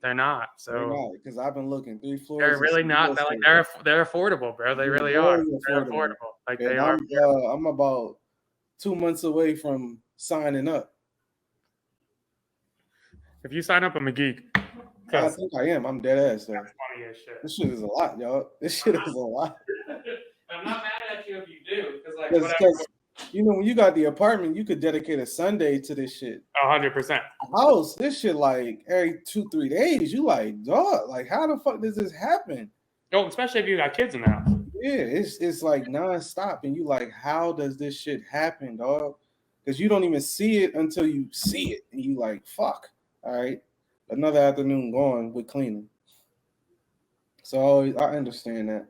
they're not. So because I've been looking 3 floors. They're really not. They're like they're affordable, bro. They really are. They're affordable. Like they are. I'm about 2 months away from signing up. If you sign up, I'm a geek. I think I am. I'm dead ass. Though. That's funny as shit. This shit is a lot, y'all. This shit is a lot. I'm not mad at you if you do, because when you got the apartment, you could dedicate a Sunday to this shit. 100%. House, this shit like every 2-3 days. You like, dog, like how the fuck does this happen? Oh, especially if you got kids in the house. Yeah, it's like nonstop, and you like, how does this shit happen, dog? Because you don't even see it until you see it, and you like, fuck. All right, another afternoon gone with cleaning. So I understand that.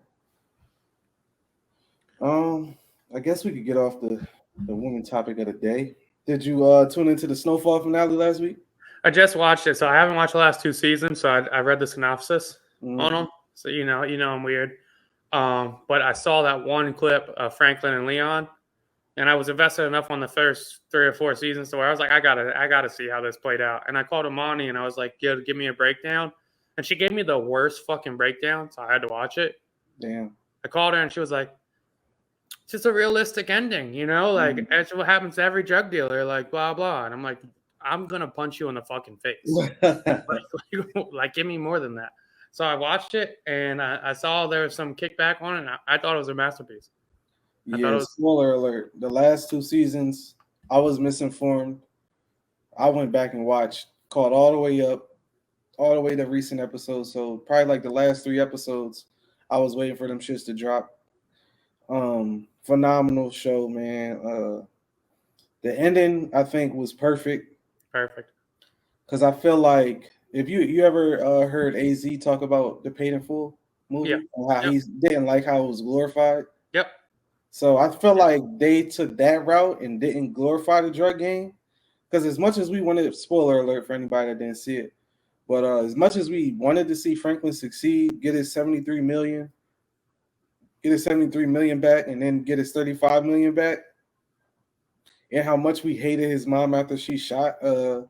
I guess we could get off the woman topic of the day. Did you tune into the Snowfall finale last week? I just watched it, so I haven't watched the last 2 seasons. So I read the synopsis on them. So you know I'm weird. But I saw that one clip of Franklin and Leon, and I was invested enough on the first 3 or 4 seasons to where I was like, I gotta see how this played out. And I called Amani and I was like, give me a breakdown. And she gave me the worst fucking breakdown, so I had to watch it. Damn. I called her and she was like, it's just a realistic ending, like that's what happens to every drug dealer, like blah blah. And I'm like, I'm gonna punch you in the fucking face. like give me more than that. So I watched it and I saw there was some kickback on it, and I thought it was a masterpiece. Spoiler alert. The last 2 seasons, I was misinformed. I went back and watched, caught all the way to recent episodes. So probably like the last 3 episodes, I was waiting for them shits to drop. Phenomenal show, man. The ending, I think, was perfect. Perfect. Because I feel like if you ever heard AZ talk about the Paid in Full movie, and how he didn't like how it was glorified. Yep. So I feel like they took that route and didn't glorify the drug game. Because as much as we wanted, spoiler alert for anybody that didn't see it, but as much as we wanted to see Franklin succeed, get his $73 million back, and then get his $35 million back, and how much we hated his mom after she shot the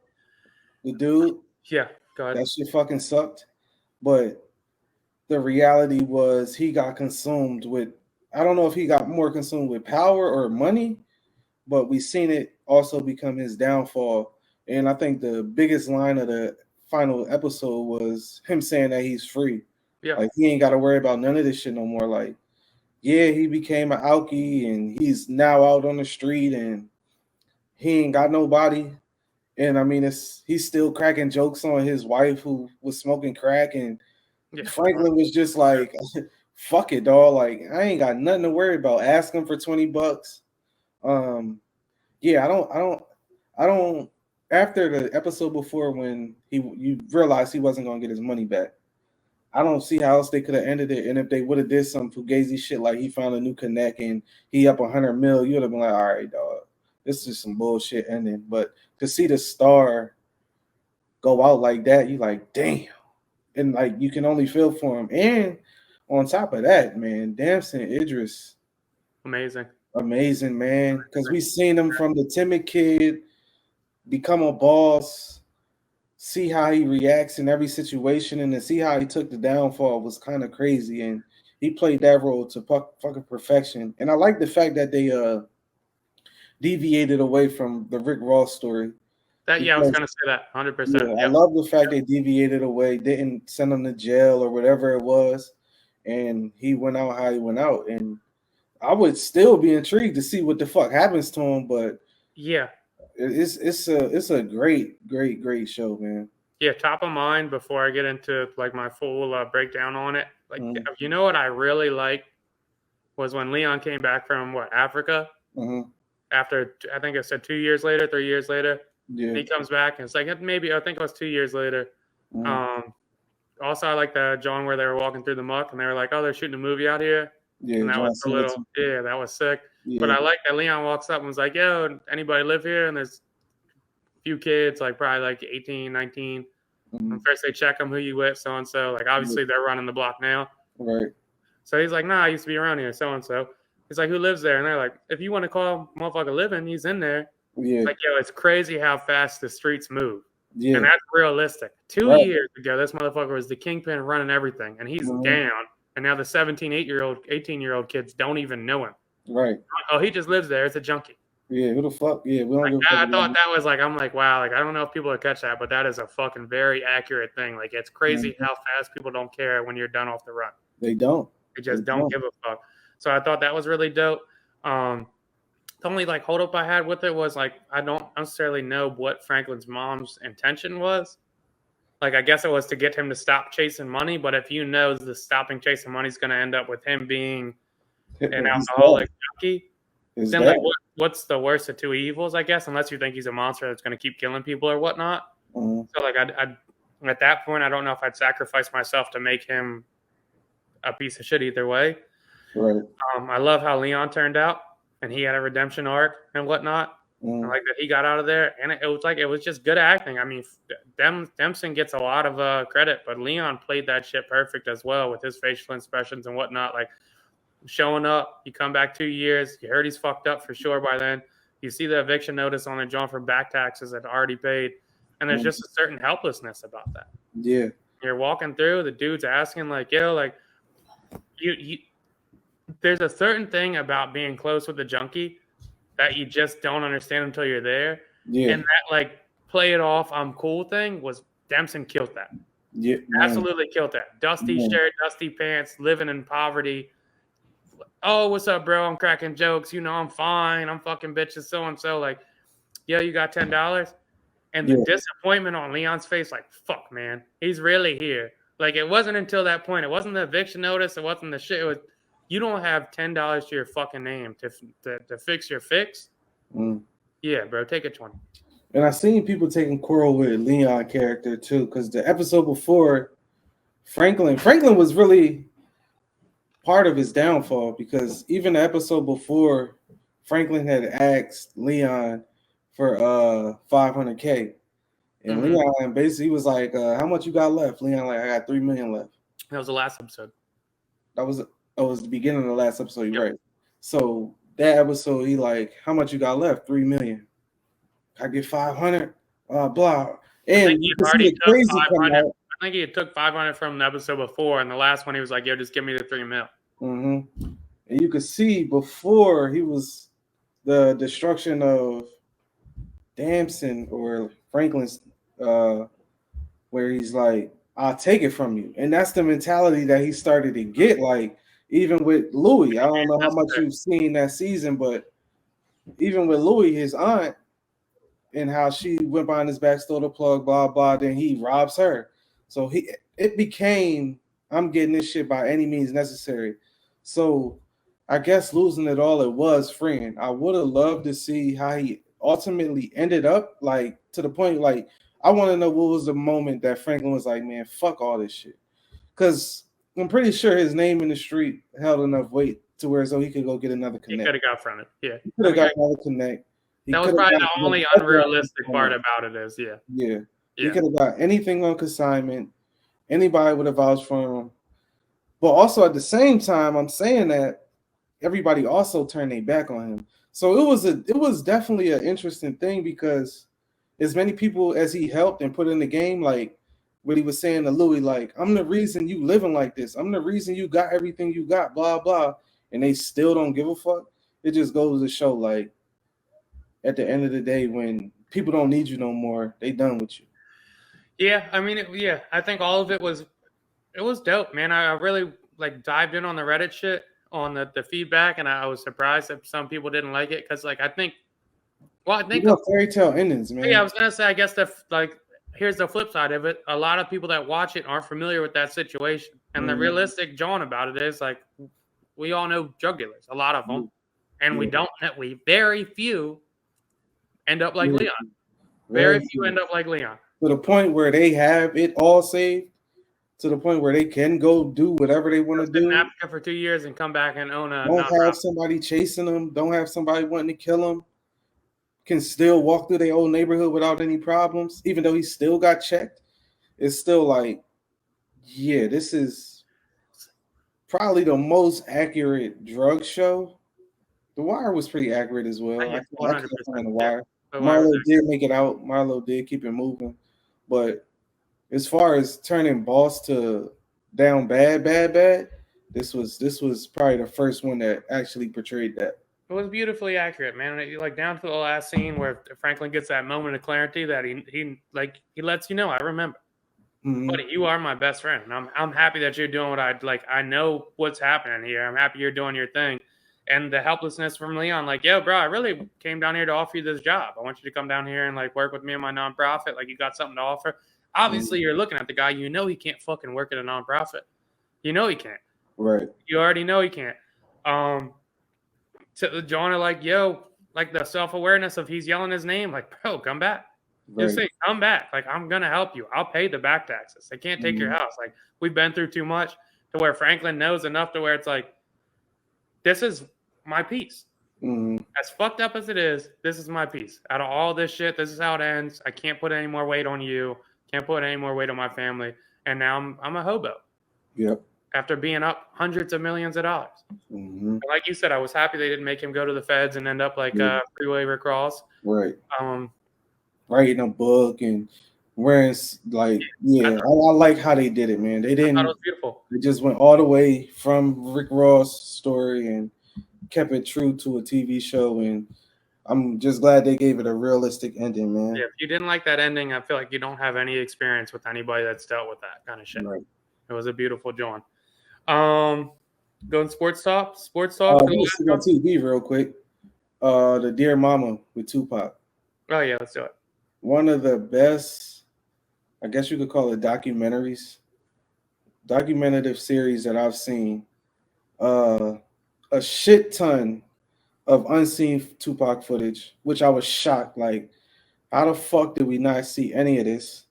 dude. Yeah, go ahead. That shit fucking sucked. But the reality was he got consumed with, I don't know if he got more consumed with power or money, but we seen it also become his downfall. And I think the biggest line of the final episode was him saying that he's free. Yeah. Like he ain't got to worry about none of this shit no more. Like, yeah, he became an alkie and he's now out on the street and he ain't got nobody. And I mean, he's still cracking jokes on his wife who was smoking crack, and Franklin was just like, "Fuck it, dog. Like I ain't got nothing to worry about. Ask him for $20." Yeah, I don't. After the episode before, when you realized he wasn't gonna get his money back, I don't see how else they could have ended it. And if they would have did some fugazi shit, like he found a new connect and he up $100 million, you would have been like, all right, dog, this is some bullshit ending. But to see the star go out like that, you like, damn. And like you can only feel for him. And on top of that, man, Damson Idris. Amazing, man. Because we seen him from the timid kid become a boss, see how he reacts in every situation, and to see how he took the downfall was kind of crazy. And he played that role to fucking perfection. And I like the fact that they deviated away from the Rick Ross story. I was gonna say that 100%. I love the fact they deviated away, didn't send him to jail or whatever it was, and he went out how he went out. And I would still be intrigued to see what the fuck happens to him, but yeah, it's a great show, man. Yeah, top of mind before I get into like my full breakdown on it. Like, you know what I really liked was when Leon came back from Africa. After I think it said 2 years later, 3 years later. Yeah. He comes back and it's like maybe I think it was 2 years later. Also, I like the John where they were walking through the muck and they were like, "Oh, they're shooting a movie out here." Yeah, and that was a little. Yeah, that was sick. Yeah. But I like that Leon walks up and was like, "Yo, anybody live here?" And there's a few kids, like probably like 18, 19. And first they check them, who you with, so and so. Like obviously they're running the block now. Right. So he's like, "Nah, I used to be around here, so and so." He's like, "Who lives there?" And they're like, "If you want to call motherfucker living, he's in there." Yeah. Like, yo, it's crazy how fast the streets move. Yeah. And that's realistic. 2 years ago, this motherfucker was the kingpin running everything, and he's down. And now the 18-year-old kids don't even know him. Right. Oh, he just lives there. It's a junkie. Yeah, who the fuck? Yeah, we don't I thought that was like, I'm like, wow, like I don't know if people will catch that, but that is a fucking very accurate thing. Like it's crazy how fast people don't care when you're done off the run. They don't. They just don't give a fuck. So I thought that was really dope. The only like hold up I had with it was like I don't necessarily know what Franklin's mom's intention was. Like I guess it was to get him to stop chasing money, but if you know the stopping chasing money is going to end up with him being an alcoholic junkie, then like what's the worst of two evils? I guess unless you think he's a monster that's going to keep killing people or whatnot. So like I at that point I don't know if I'd sacrifice myself to make him a piece of shit either way. Right. I love how Leon turned out. And he had a redemption arc and whatnot. I like that he got out of there. And it was just good acting. I mean, Dempson gets a lot of credit, but Leon played that shit perfect as well with his facial expressions and whatnot. Like showing up, you come back 2 years, you heard he's fucked up for sure by then. You see the eviction notice on the John for back taxes that already paid. And there's just a certain helplessness about that. Yeah. You're walking through, the dude's asking like, yo, like you there's a certain thing about being close with a junkie that you just don't understand until you're there. Yeah. And that like play it off, I'm cool thing was Dempson killed that. Yeah. Absolutely killed that. Dusty shirt, dusty pants, living in poverty. Oh, what's up, bro? I'm cracking jokes. You know, I'm fine. I'm fucking bitches so-and-so. Like, yo, you got $10? And the disappointment on Leon's face, like, fuck, man. He's really here. Like, it wasn't until that point. It wasn't the eviction notice. It wasn't the shit. It was, you don't have $10 to your fucking name to fix your fix. Yeah, bro, take a 20. And I seen people taking quarrel with Leon character too, because the episode before, Franklin was really part of his downfall, because even the episode before, Franklin had asked Leon for $500K, and Leon basically was like, "How much you got left?" Leon like, "I got $3 million left." That was the last episode. That was. It was the beginning of the last episode, right? So that episode, he like, "How much you got left?" $3 million. I get 500. Blah. And you can see the crazy coming out. I think he took 500 from the episode before, and the last one he was like, "Yo, just give me the $3 million." And you could see before he was the destruction of Damson or Franklin's, where he's like, "I'll take it from you," and that's the mentality that he started to get. Like even with Louis, I don't know how much you've seen that season, but even with Louis, his aunt, and how she went behind his back, stole the plug, blah blah. Then he robs her, so it became, "I'm getting this shit by any means necessary." So I guess losing it all, it was freeing. I would have loved to see how he ultimately ended up, like to the point, like I want to know what was the moment that Franklin was like, "Man, fuck all this shit," because I'm pretty sure his name in the street held enough weight to where so he could go get another connect. He could have got from it. Yeah, he could have got another connect. That was probably the only unrealistic part about it is, yeah. He could have got anything on consignment. Anybody would have vouched for him. But also at the same time, I'm saying that everybody also turned their back on him. So it was definitely an interesting thing because as many people as he helped and put in the game, like what he was saying to Louis, like, I'm the reason you living like this. I'm the reason you got everything you got, blah, blah. And they still don't give a fuck. It just goes to show, like, at the end of the day, when people don't need you no more, they done with you. Yeah, I mean, I think all of it was dope, man. I really like dived in on the Reddit shit on the feedback, and I was surprised that some people didn't like it because, like, I think fairy tale endings, man. Yeah, I was gonna say, I guess here's the flip side of it. A lot of people that watch it aren't familiar with that situation, and the realistic John about it is like we all know drug dealers, a lot of them, and we very few end up like Leon. Very few end up like Leon. To the point where they have it all saved, to the point where they can go do whatever they want to do. In Africa for 2 years and come back and own a. Don't have somebody chasing them. Don't have somebody wanting to kill them. Can still walk through their old neighborhood without any problems, even though he still got checked. It's still like, yeah, this is probably the most accurate drug show. The Wire was pretty accurate as well. I can't find The Wire. Marlo did make it out. Marlo did keep it moving. But as far as turning boss to down bad, this was probably the first one that actually portrayed that. It was beautifully accurate, man. Like down to the last scene where Franklin gets that moment of clarity that he lets you know, I remember. Buddy, you are my best friend. And I'm happy that you're doing what I know what's happening here. I'm happy you're doing your thing. And the helplessness from Leon, like, yo, bro, I really came down here to offer you this job. I want you to come down here and like work with me in my nonprofit. Like, you got something to offer. Obviously, you're looking at the guy. You know he can't fucking work at a nonprofit. You know he can't. Right. You already know he can't. To John, like, yo, like the self-awareness of he's yelling his name, like, bro, come back. Right. Just say, come back. Like, I'm gonna help you. I'll pay the back taxes. They can't take your house. Like, we've been through too much to where Franklin knows enough to where it's like, this is my piece. As fucked up as it is, this is my piece. Out of all this shit, this is how it ends. I can't put any more weight on you. Can't put any more weight on my family. And now I'm a hobo. Yep. After being up hundreds of millions of dollars. Like you said, I was happy they didn't make him go to the feds and end up like Freeway Rick Ross. Right. Writing a book and wearing like, I like how they did it, man. They didn't. I thought it was beautiful. They just went all the way from Rick Ross' story and kept it true to a TV show, and I'm just glad they gave it a realistic ending, man. Yeah, if you didn't like that ending, I feel like you don't have any experience with anybody that's dealt with that kind of shit. Right. It was a beautiful John. Going sports talk. Let's see on TV real quick. The Dear Mama with Tupac. Oh yeah, let's do it. One of the best, I guess you could call it documentative series that I've seen. A shit ton of unseen Tupac footage, which I was shocked. Like, how the fuck did we not see any of this?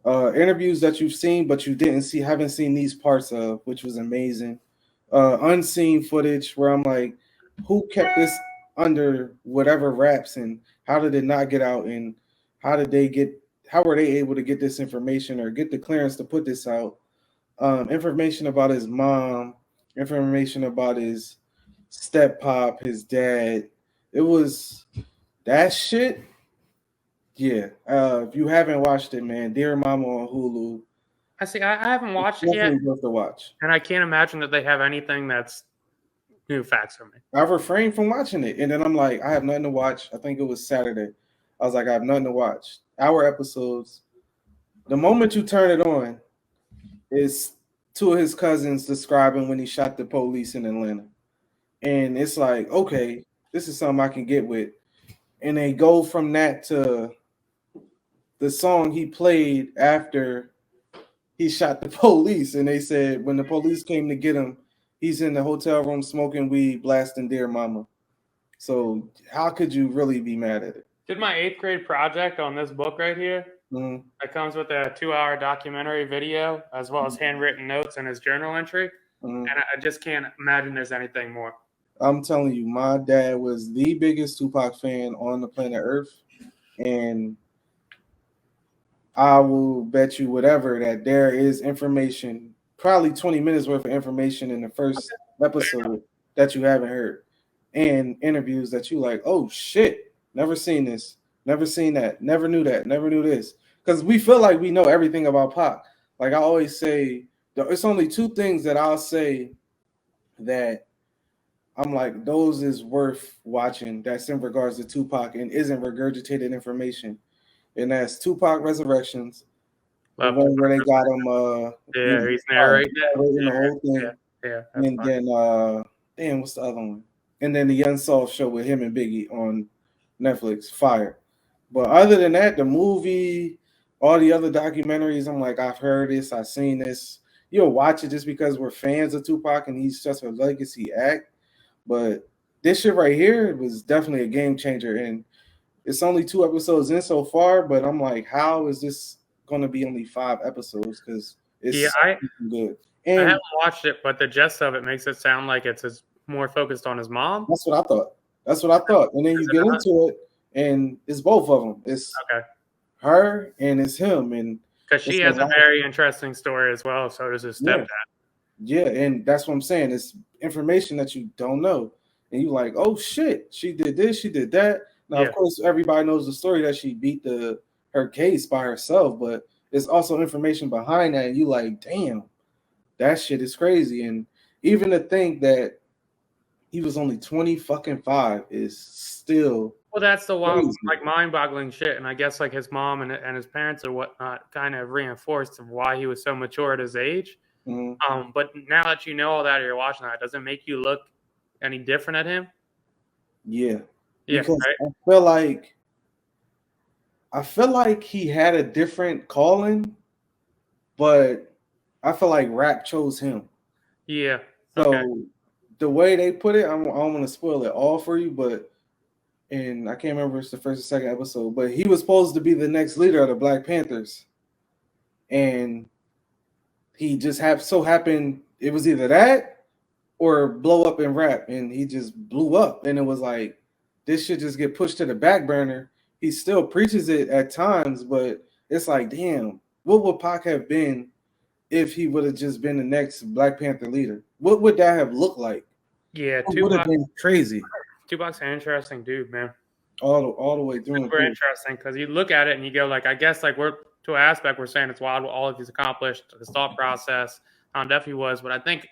Interviews that you've seen, but you haven't seen these parts of, which was amazing. Unseen footage where I'm like, who kept this under whatever wraps, and how did it not get out, and how were they able to get this information or get the clearance to put this out? Information about his mom, information about his step pop, his dad. It was that shit. Yeah. If you haven't watched it, man, Dear Mama on Hulu. I haven't watched it yet. Worth to watch. And I can't imagine that they have anything that's new facts for me. I've refrained from watching it. And then I'm like, I have nothing to watch. I think it was Saturday. I was like, I have nothing to watch. Hour episodes. The moment you turn it on is two of his cousins describing when he shot the police in Atlanta. And it's like, okay, this is something I can get with. And they go from that to the song he played after he shot the police. And they said when the police came to get him, he's in the hotel room smoking weed, blasting Dear Mama. So how could you really be mad at it? Did my 8th grade project on this book right here. It comes with a 2-hour documentary video as well as handwritten notes and his journal entry. And I just can't imagine there's anything more. I'm telling you, my dad was the biggest Tupac fan on the planet Earth. And I will bet you whatever that there is information, probably 20 minutes worth of information in the first episode that you haven't heard, and interviews that you like, oh shit, never seen this, never seen that, never knew that, never knew this. Because we feel like we know everything about Pac. Like I always say, it's only two things that I'll say that I'm like, those is worth watching. That's in regards to Tupac and isn't regurgitated information. And that's Tupac Resurrections, the one where they got him. He's narrating the whole thing. Yeah. And then, damn, what's the other one? And then the Unsolved show with him and Biggie on Netflix, fire. But other than that, the movie, all the other documentaries, I'm like, I've heard this, I've seen this. You'll watch it just because we're fans of Tupac and he's just a legacy act. But this shit right here was definitely a game changer. And it's only 2 episodes in so far, but I'm like, how is this going to be only 5 episodes? Because it's good. And I haven't watched it, but the gist of it makes it sound like it's more focused on his mom. That's what I thought. And then you get into it, and it's both of them. It's her and it's him. And because she has a very interesting story as well. So does his stepdad. Yeah, and that's what I'm saying. It's information that you don't know. And you like, oh shit, she did this, she did that. Now, of course, everybody knows the story that she beat her case by herself, but there's also information behind that. And you like, damn, that shit is crazy. And even to think that he was only 25 is still that's the wild, like mind-boggling shit. And I guess like his mom and his parents or whatnot kind of reinforced why he was so mature at his age. Mm-hmm. But now that you know all that, or you're watching that, does it make you look any different at him? Yeah. Yeah, because right? I feel like he had a different calling, but I feel like rap chose him. Yeah. So the way they put it, I don't want to spoil it all for you, and I can't remember if it's the first or second episode, but he was supposed to be the next leader of the Black Panthers. And he just happened it was either that or blow up in rap, and he just blew up. And it was like, this should just get pushed to the back burner. He still preaches it at times, but it's like, damn, what would Pac have been if he would have just been the next Black Panther leader? What would that have looked like? Yeah, it would have been crazy. Tupac's an interesting dude, man. All the way through. Super interesting, because you look at it and you go, like, I guess like we're to an aspect we're saying it's wild what all of he's accomplished, his thought process, how deaf he was, but I think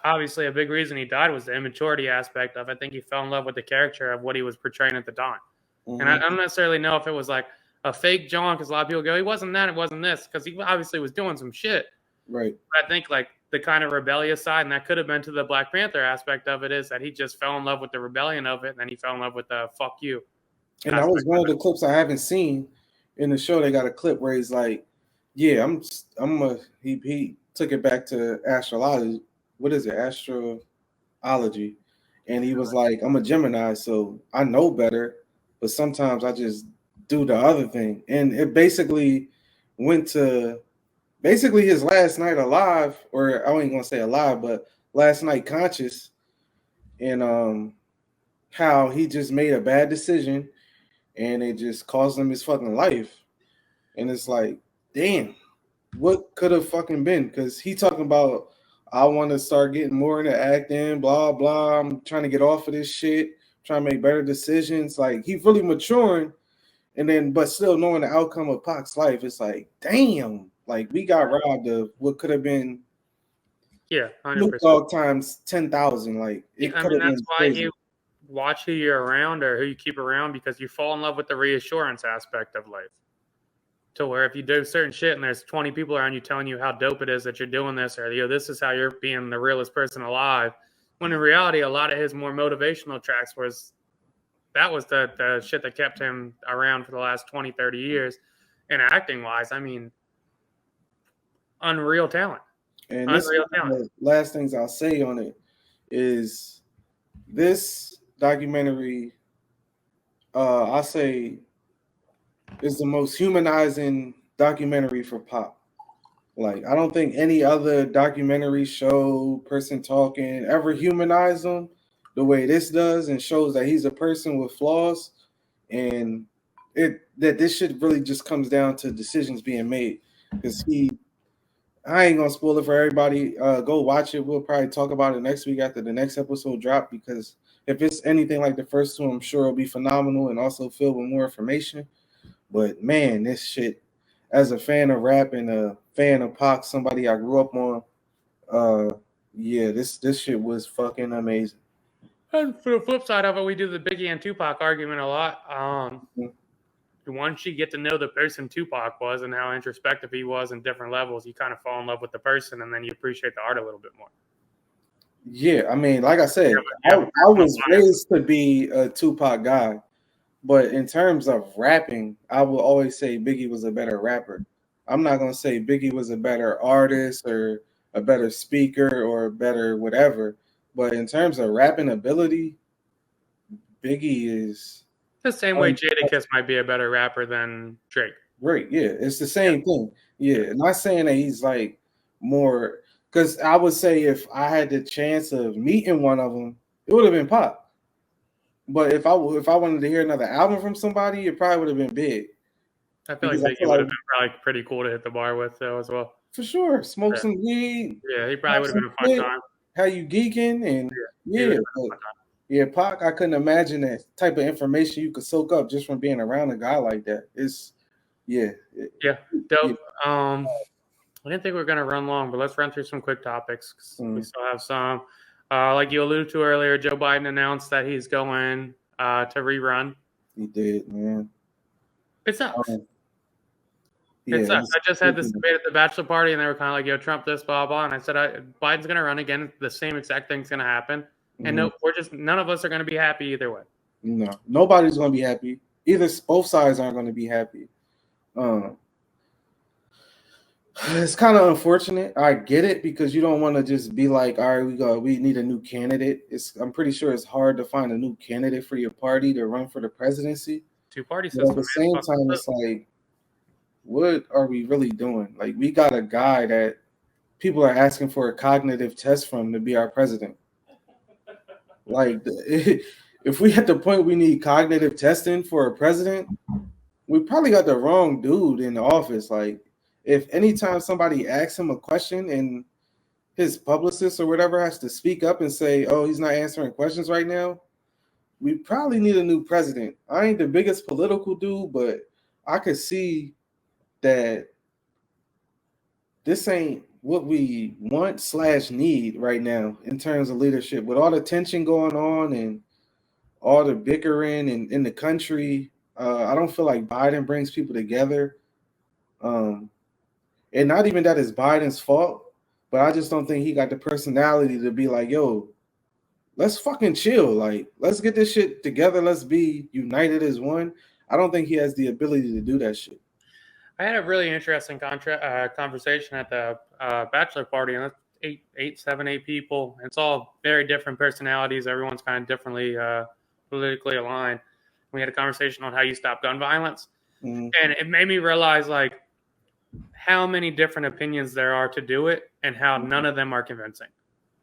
obviously a big reason he died was the immaturity aspect of. I think he fell in love with the character of what he was portraying at the time. And I don't necessarily know if it was like a fake John, because a lot of people go, he wasn't that, it wasn't this, because he obviously was doing some shit. Right. But I think like the kind of rebellious side, and that could have been to the Black Panther aspect of it, is that he just fell in love with the rebellion of it, and then he fell in love with the fuck you. And that was one of the clips I haven't seen in the show. They got a clip where he's like, yeah, he took it back to astrology. What is it? Astrology. And he was like, I'm a Gemini, so I know better, but sometimes I just do the other thing. And it basically went to his last night alive, or I ain't gonna say alive, but last night conscious, and how he just made a bad decision and it just cost him his fucking life. And it's like, damn, what could have fucking been? Because he talking about, I want to start getting more into acting, blah, blah. I'm trying to get off of this shit, trying to make better decisions. Like, he's really maturing, and then, but still knowing the outcome of Pac's life, it's like, damn, like, we got robbed of what could have been 100%. Dogg times 10,000. Like, it could have been that's why crazy. you watch who you're around or who you keep around, because you fall in love with the reassurance aspect of life. To where if you do certain shit and there's 20 people around you telling you how dope it is that you're doing this, or this is how you're being the realest person alive, when in reality a lot of his more motivational tracks was the shit that kept him around for the last 20, 30 years. And acting wise, I mean, unreal talent. And unreal talent. The last things I'll say on it is this documentary, I'll say, is the most humanizing documentary for Pac. Like, I don't think any other documentary show, person talking, ever humanized him the way this does, and shows that he's a person with flaws. And that this shit really just comes down to decisions being made. Because I ain't gonna spoil it for everybody. Go watch it. We'll probably talk about it next week after the next episode drop. Because if it's anything like the first two, I'm sure it'll be phenomenal and also filled with more information. But man, this shit, as a fan of rap and a fan of Pac, somebody I grew up on, yeah, this shit was fucking amazing. And for the flip side of it, we do the Biggie and Tupac argument a lot. Once you get to know the person Tupac was and how introspective he was in different levels, you kind of fall in love with the person, and then you appreciate the art a little bit more. Yeah, I mean, like I said, I was raised to be a Tupac guy, but in terms of rapping, I will always say Biggie was a better rapper. I'm not gonna say Biggie was a better artist or a better speaker or a better whatever, but in terms of rapping ability, Biggie is the same way Jadakiss might be a better rapper than Drake. Right, yeah, it's the same thing. Yeah, not saying that he's like more, because I would say if I had the chance of meeting one of them, it would have been Pop. But if I wanted to hear another album from somebody, it probably would have been Big. I feel like Biggie would have been probably pretty cool to hit the bar with though as well. For sure, smoke some weed. Yeah, he probably would have been a fun time. How you geeking and yeah, Pac. I couldn't imagine that type of information you could soak up just from being around a guy like that. It's dope. I didn't think we were gonna run long, but let's run through some quick topics. We still have some. Like you alluded to earlier, Joe Biden announced that he's going to rerun. He did, man. It sucks. It sucks. I just had this debate at the Bachelor party, and they were kind of like, "Yo, Trump this, blah blah," and I said, "Biden's going to run again. The same exact thing's going to happen." And no, none of us are going to be happy either way. No, nobody's going to be happy. Both sides aren't going to be happy. It's kind of unfortunate. I get it because you don't want to just be like, all right, we need a new candidate. I'm pretty sure it's hard to find a new candidate for your party to run for the presidency. Two-party system. At the same time, it's like, what are we really doing? Like, we got a guy that people are asking for a cognitive test from to be our president. Like, if we at the point we need cognitive testing for a president, we probably got the wrong dude in the office. Like, if anytime somebody asks him a question and his publicist or whatever has to speak up and say, oh, he's not answering questions right now, we probably need a new president. I ain't the biggest political dude, but I could see that this ain't what we want/need right now in terms of leadership. With all the tension going on and all the bickering in the country, I don't feel like Biden brings people together. And not even that it's Biden's fault, but I just don't think he got the personality to be like, yo, let's fucking chill. Like, let's get this shit together. Let's be united as one. I don't think he has the ability to do that shit. I had a really interesting conversation at the Bachelor party, and that's 8 people. It's all very different personalities. Everyone's kind of differently politically aligned. We had a conversation on how you stop gun violence, and it made me realize like how many different opinions there are to do it, and how none of them are convincing.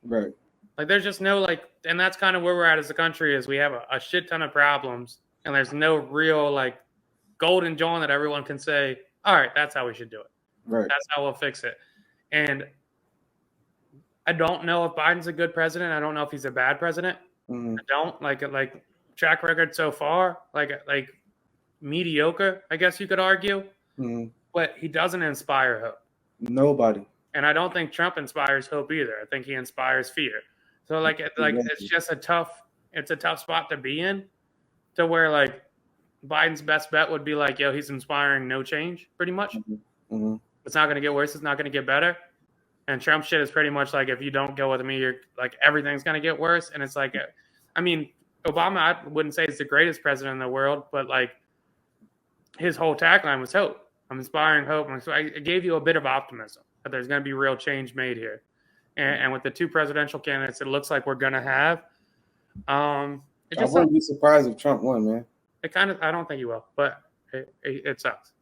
Right. Like there's just no like, and that's kind of where we're at as a country. Is we have a shit ton of problems, and there's no real like golden dawn that everyone can say, all right, that's how we should do it. Right. That's how we'll fix it. And I don't know if Biden's a good president. I don't know if he's a bad president. I don't like track record so far, like mediocre, I guess you could argue. But he doesn't inspire hope. Nobody. And I don't think Trump inspires hope either. I think he inspires fear. So it's just a tough spot to be in, to where like Biden's best bet would be like, yo, he's inspiring no change, pretty much. It's not going to get worse. It's not going to get better. And Trump shit is pretty much like, if you don't go with me, you're like, everything's going to get worse. And it's like, I mean, Obama, I wouldn't say he's the greatest president in the world, but like his whole tagline was hope. I'm inspiring hope. So I gave you a bit of optimism that there's going to be real change made here. And with the two presidential candidates, it looks like we're going to have. I wouldn't be surprised if Trump won, man. I don't think he will, but it sucks.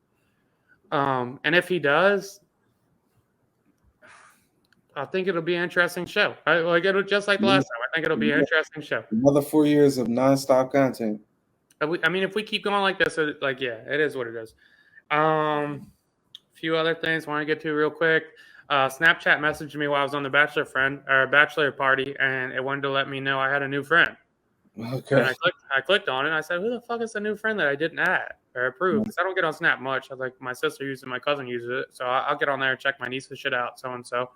And if he does, I think it'll be an interesting show. It'll just like the last time. I think it'll be an interesting show. Another 4 years of nonstop content. I mean, if we keep going like this, like, yeah, it is what it is. A few other things I want to get to real quick. Snapchat messaged me while I was on the bachelor party, and it wanted to let me know I had a new friend. Okay. And I clicked on it, and I said, who the fuck is the new friend that I didn't add or approve? Because I don't get on Snap much. I was like, my sister uses it, my cousin uses it. So I'll get on there and check my niece's shit out, so-and-so.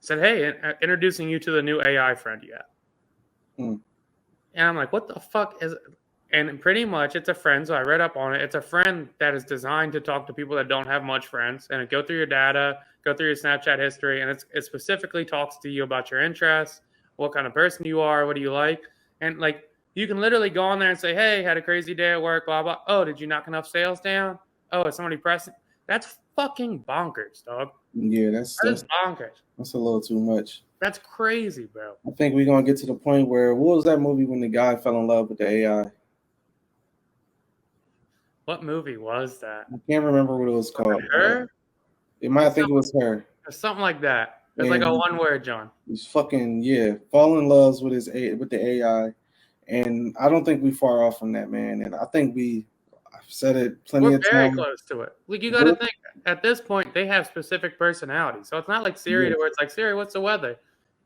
Said, hey, introducing you to the new AI friend you have. And I'm like, what the fuck is it? And pretty much it's a friend. So I read up on it. It's a friend that is designed to talk to people that don't have much friends and go through your data, go through your Snapchat history. And it specifically talks to you about your interests, what kind of person you are, what do you like. And like, you can literally go on there and say, hey, had a crazy day at work, blah, blah. Oh, did you knock enough sales down? Oh, is somebody pressing? That's fucking bonkers, dog. Yeah, that's bonkers. That's a little too much. That's crazy, bro. I think we're going to get to the point where, what was that movie when the guy fell in love with the AI? What movie was that? I can't remember what it was called. Her? I think it was Her. Or something like that. It's like a one word, John. He's fucking, fall in love with the AI. And I don't think we far off from that, man. And I think I've said it plenty of times. We're very close to it. Like, you got to think, at this point, they have specific personalities. So it's not like Siri where it's like, Siri, what's the weather?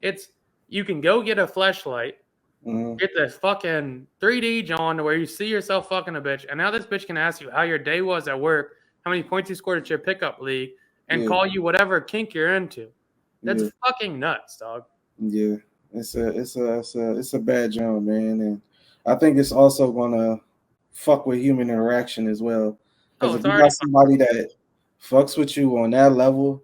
It's, you can go get a fleshlight, get this fucking 3D John to where you see yourself fucking a bitch. And now this bitch can ask you how your day was at work, how many points you scored at your pickup league, and call you whatever kink you're into. That's fucking nuts, dog. Yeah. It's a bad job, man. And I think it's also gonna fuck with human interaction as well. Because if you got somebody that fucks with you on that level,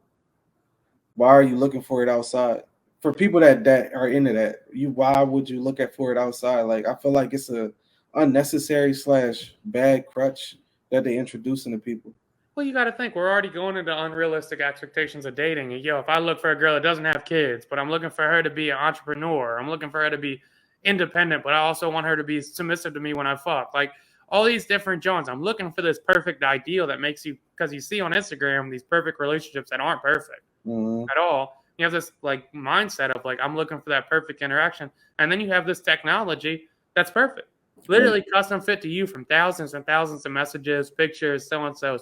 why are you looking for it outside? For people that are into that, why would you look for it outside? Like, I feel like it's a unnecessary / bad crutch that they introducing to people. Well, you got to think, we're already going into unrealistic expectations of dating. And if I look for a girl that doesn't have kids, but I'm looking for her to be an entrepreneur, I'm looking for her to be independent, but I also want her to be submissive to me when I fuck. Like, all these different Johns. I'm looking for this perfect ideal that makes you, because you see on Instagram these perfect relationships that aren't perfect at all. You have this like mindset of like, I'm looking for that perfect interaction. And then you have this technology that's perfect. Literally custom fit to you from thousands and thousands of messages, pictures, so-and-so.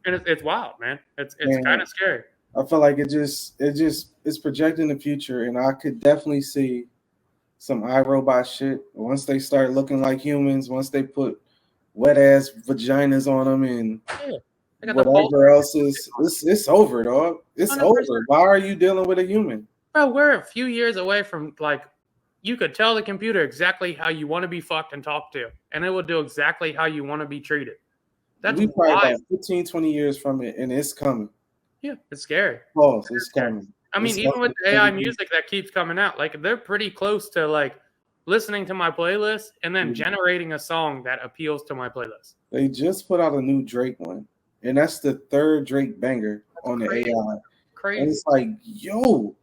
And it's wild, man. It's kind of scary. I feel like it's projecting the future, and I could definitely see some iRobot shit once they start looking like humans, once they put wet ass vaginas on them and whatever else is. It's over, dog. It's 100%. Over. Why are you dealing with a human? Bro, we're a few years away from like, you could tell the computer exactly how you want to be fucked and talked to, and it will do exactly how you want to be treated. That's we probably about 15, 20 years from it, and it's coming. Yeah, it's scary. It's coming. I mean, even with the AI music that keeps coming out, like, they're pretty close to like listening to my playlist and then generating a song that appeals to my playlist. They just put out a new Drake one, and that's the third Drake banger on the AI. Crazy. And it's like, yo,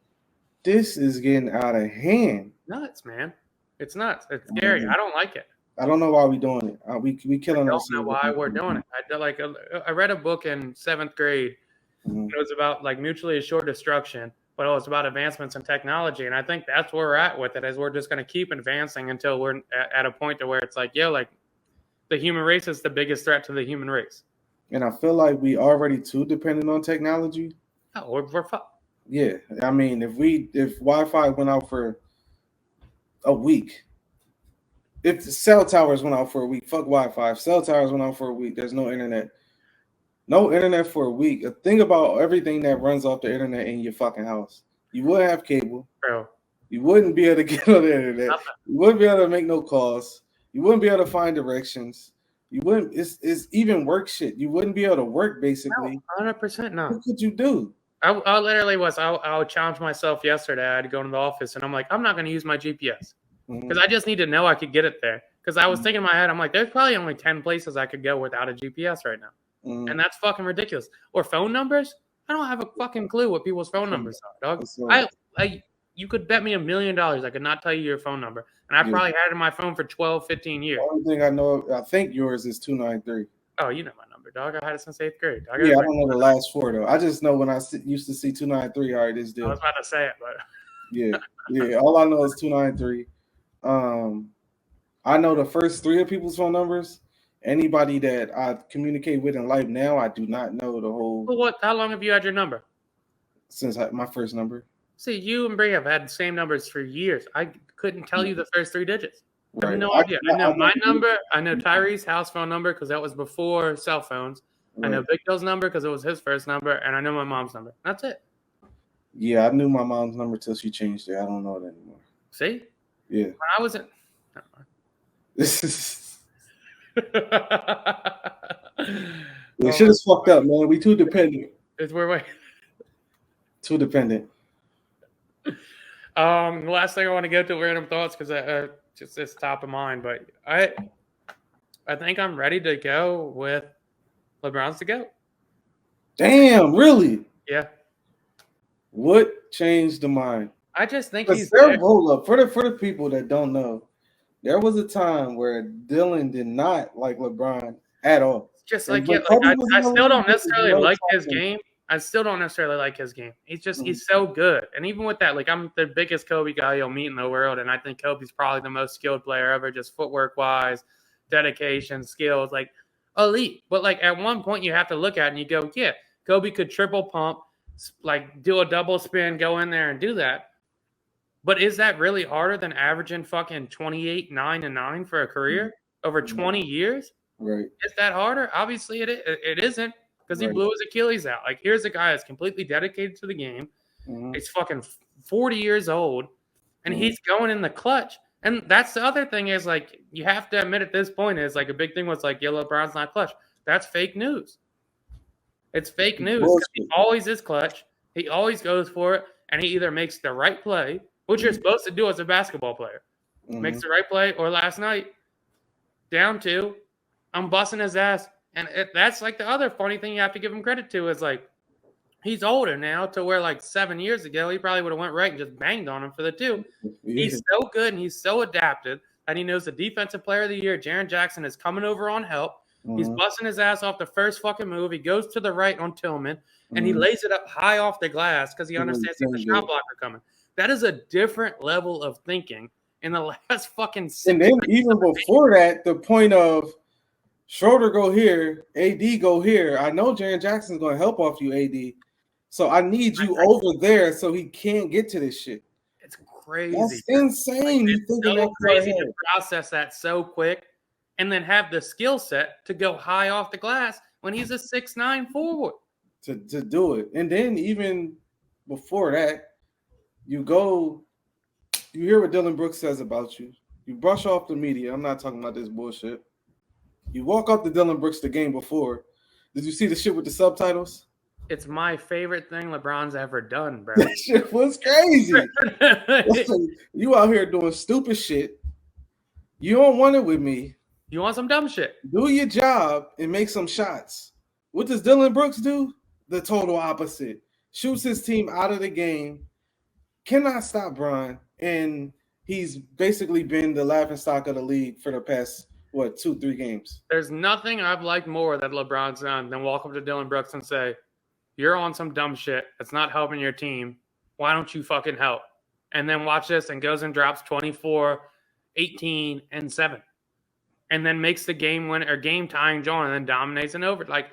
this is getting out of hand. Nuts, man. It's nuts. It's scary. I don't like it. I don't know why we're doing it. We killing ourselves. I don't know why we're doing it. I read a book in 7th grade. It was about like mutually assured destruction, but it was about advancements in technology. And I think that's where we're at with it, is we're just going to keep advancing until we're at a point to where it's like, like the human race is the biggest threat to the human race. And I feel like we already too dependent on technology. Oh, we're fucked. Yeah. I mean, if Wi-Fi went out for a week, if the cell towers went out for a week, fuck Wi-Fi. If cell towers went out for a week, there's no internet. No internet for a week. Think about everything that runs off the internet in your fucking house. You wouldn't have cable. Bro. You wouldn't be able to get on the internet. Nothing. You wouldn't be able to make no calls. You wouldn't be able to find directions. You wouldn't. It's even work shit. You wouldn't be able to work, basically. No, 100% no. What could you do? I literally was. I challenged myself yesterday. I had to go into the office, and I'm like, I'm not going to use my GPS because I just need to know I could get it there. Because I was thinking in my head, I'm like, there's probably only 10 places I could go without a GPS right now. And that's fucking ridiculous. Or phone numbers? I don't have a fucking clue what people's phone numbers are, dog. You could bet me $1 million I could not tell you your phone number. And I probably had it in my phone for 12, 15 years. The only thing I know, I think yours is 293. Oh, you know my number, dog. I had it since 8th grade. I don't know the last 4, though. I just know when I used to see 293, all right, this deal. I was about to say it, but... Yeah. All I know is 293. I know the first 3 of people's phone numbers. Anybody that I communicate with in life now, I do not know the whole. Well, how long have you had your number? Since my first number. See, you and Bree have had the same numbers for years. I couldn't tell you the first 3 digits. I have no idea. I know my number. I know Tyree's house phone number because that was before cell phones. Right. I know Big Bill's number because it was his first number, and I know my mom's number. That's it. Yeah, I knew my mom's number till she changed it. I don't know it anymore. See? Yeah. When I was in. The shit is fucked up, man. We too dependent. We're too dependent. The last thing I want to go to random thoughts because just it's top of mind, but I think I'm ready to go with LeBron's to go. Damn, really? Yeah. What changed the mind? I just think he's there. Hold up for the people that don't know. There was a time where Dylan did not like LeBron at all. Just like, I still don't necessarily like his game. I still don't necessarily like his game. He's so good. And even with that, like, I'm the biggest Kobe guy you'll meet in the world. And I think Kobe's probably the most skilled player ever, just footwork wise, dedication, skills, like elite. But like at one point you have to look at it and you go, yeah, Kobe could triple pump, like do a double spin, go in there and do that. But is that really harder than averaging fucking 28, 9, and 9 for a career over 20 years? Right. Is that harder? Obviously it isn't. Because he blew his Achilles out. Like, here's a guy that's completely dedicated to the game. Mm-hmm. He's fucking 40 years old, and he's going in the clutch. And that's the other thing is, like, you have to admit at this point is, like, a big thing was, like, yeah, LeBron's not clutch. That's fake news. It's fake news. He always is clutch. He always goes for it, and he either makes the right play, which you're supposed to do as a basketball player. Makes the right play, or last night, down 2, I'm busting his ass. And that's like the other funny thing you have to give him credit to is like he's older now to where like 7 years ago he probably would have went right and just banged on him for the 2. Yeah. He's so good and he's so adapted and he knows the defensive player of the year, Jaren Jackson, is coming over on help. He's busting his ass off the first fucking move. He goes to the right on Tillman and he lays it up high off the glass because he understands he's a shot blocker coming. That is a different level of thinking in the last fucking 6 And then even before that, the point of Schroeder go here, AD go here. I know Jaren Jackson's going to help off you, AD. So I need you over there so he can't get to this shit. It's crazy. That's insane. Like, it's so crazy to process that so quick and then have the skill set to go high off the glass when he's a 6'9" forward. To do it. And then even before that, you hear what Dylan Brooks says about you. You brush off the media. I'm not talking about this bullshit. You walk up to Dylan Brooks the game before. Did you see the shit with the subtitles? It's my favorite thing LeBron's ever done, bro. That shit was crazy. You out here doing stupid shit. You don't want it with me. You want some dumb shit. Do your job and make some shots. What does Dylan Brooks do? The total opposite. Shoots his team out of the game. Cannot stop Bron. And he's basically been the laughingstock of the league for the past 2-3 games. There's nothing I've liked more that LeBron's done than walk up to Dylan Brooks and say, you're on some dumb shit that's not helping your team. Why don't you fucking help? And then watch this and goes and drops 24, 18, and 7. And then makes the game win or game tying John and then dominates and over. Like,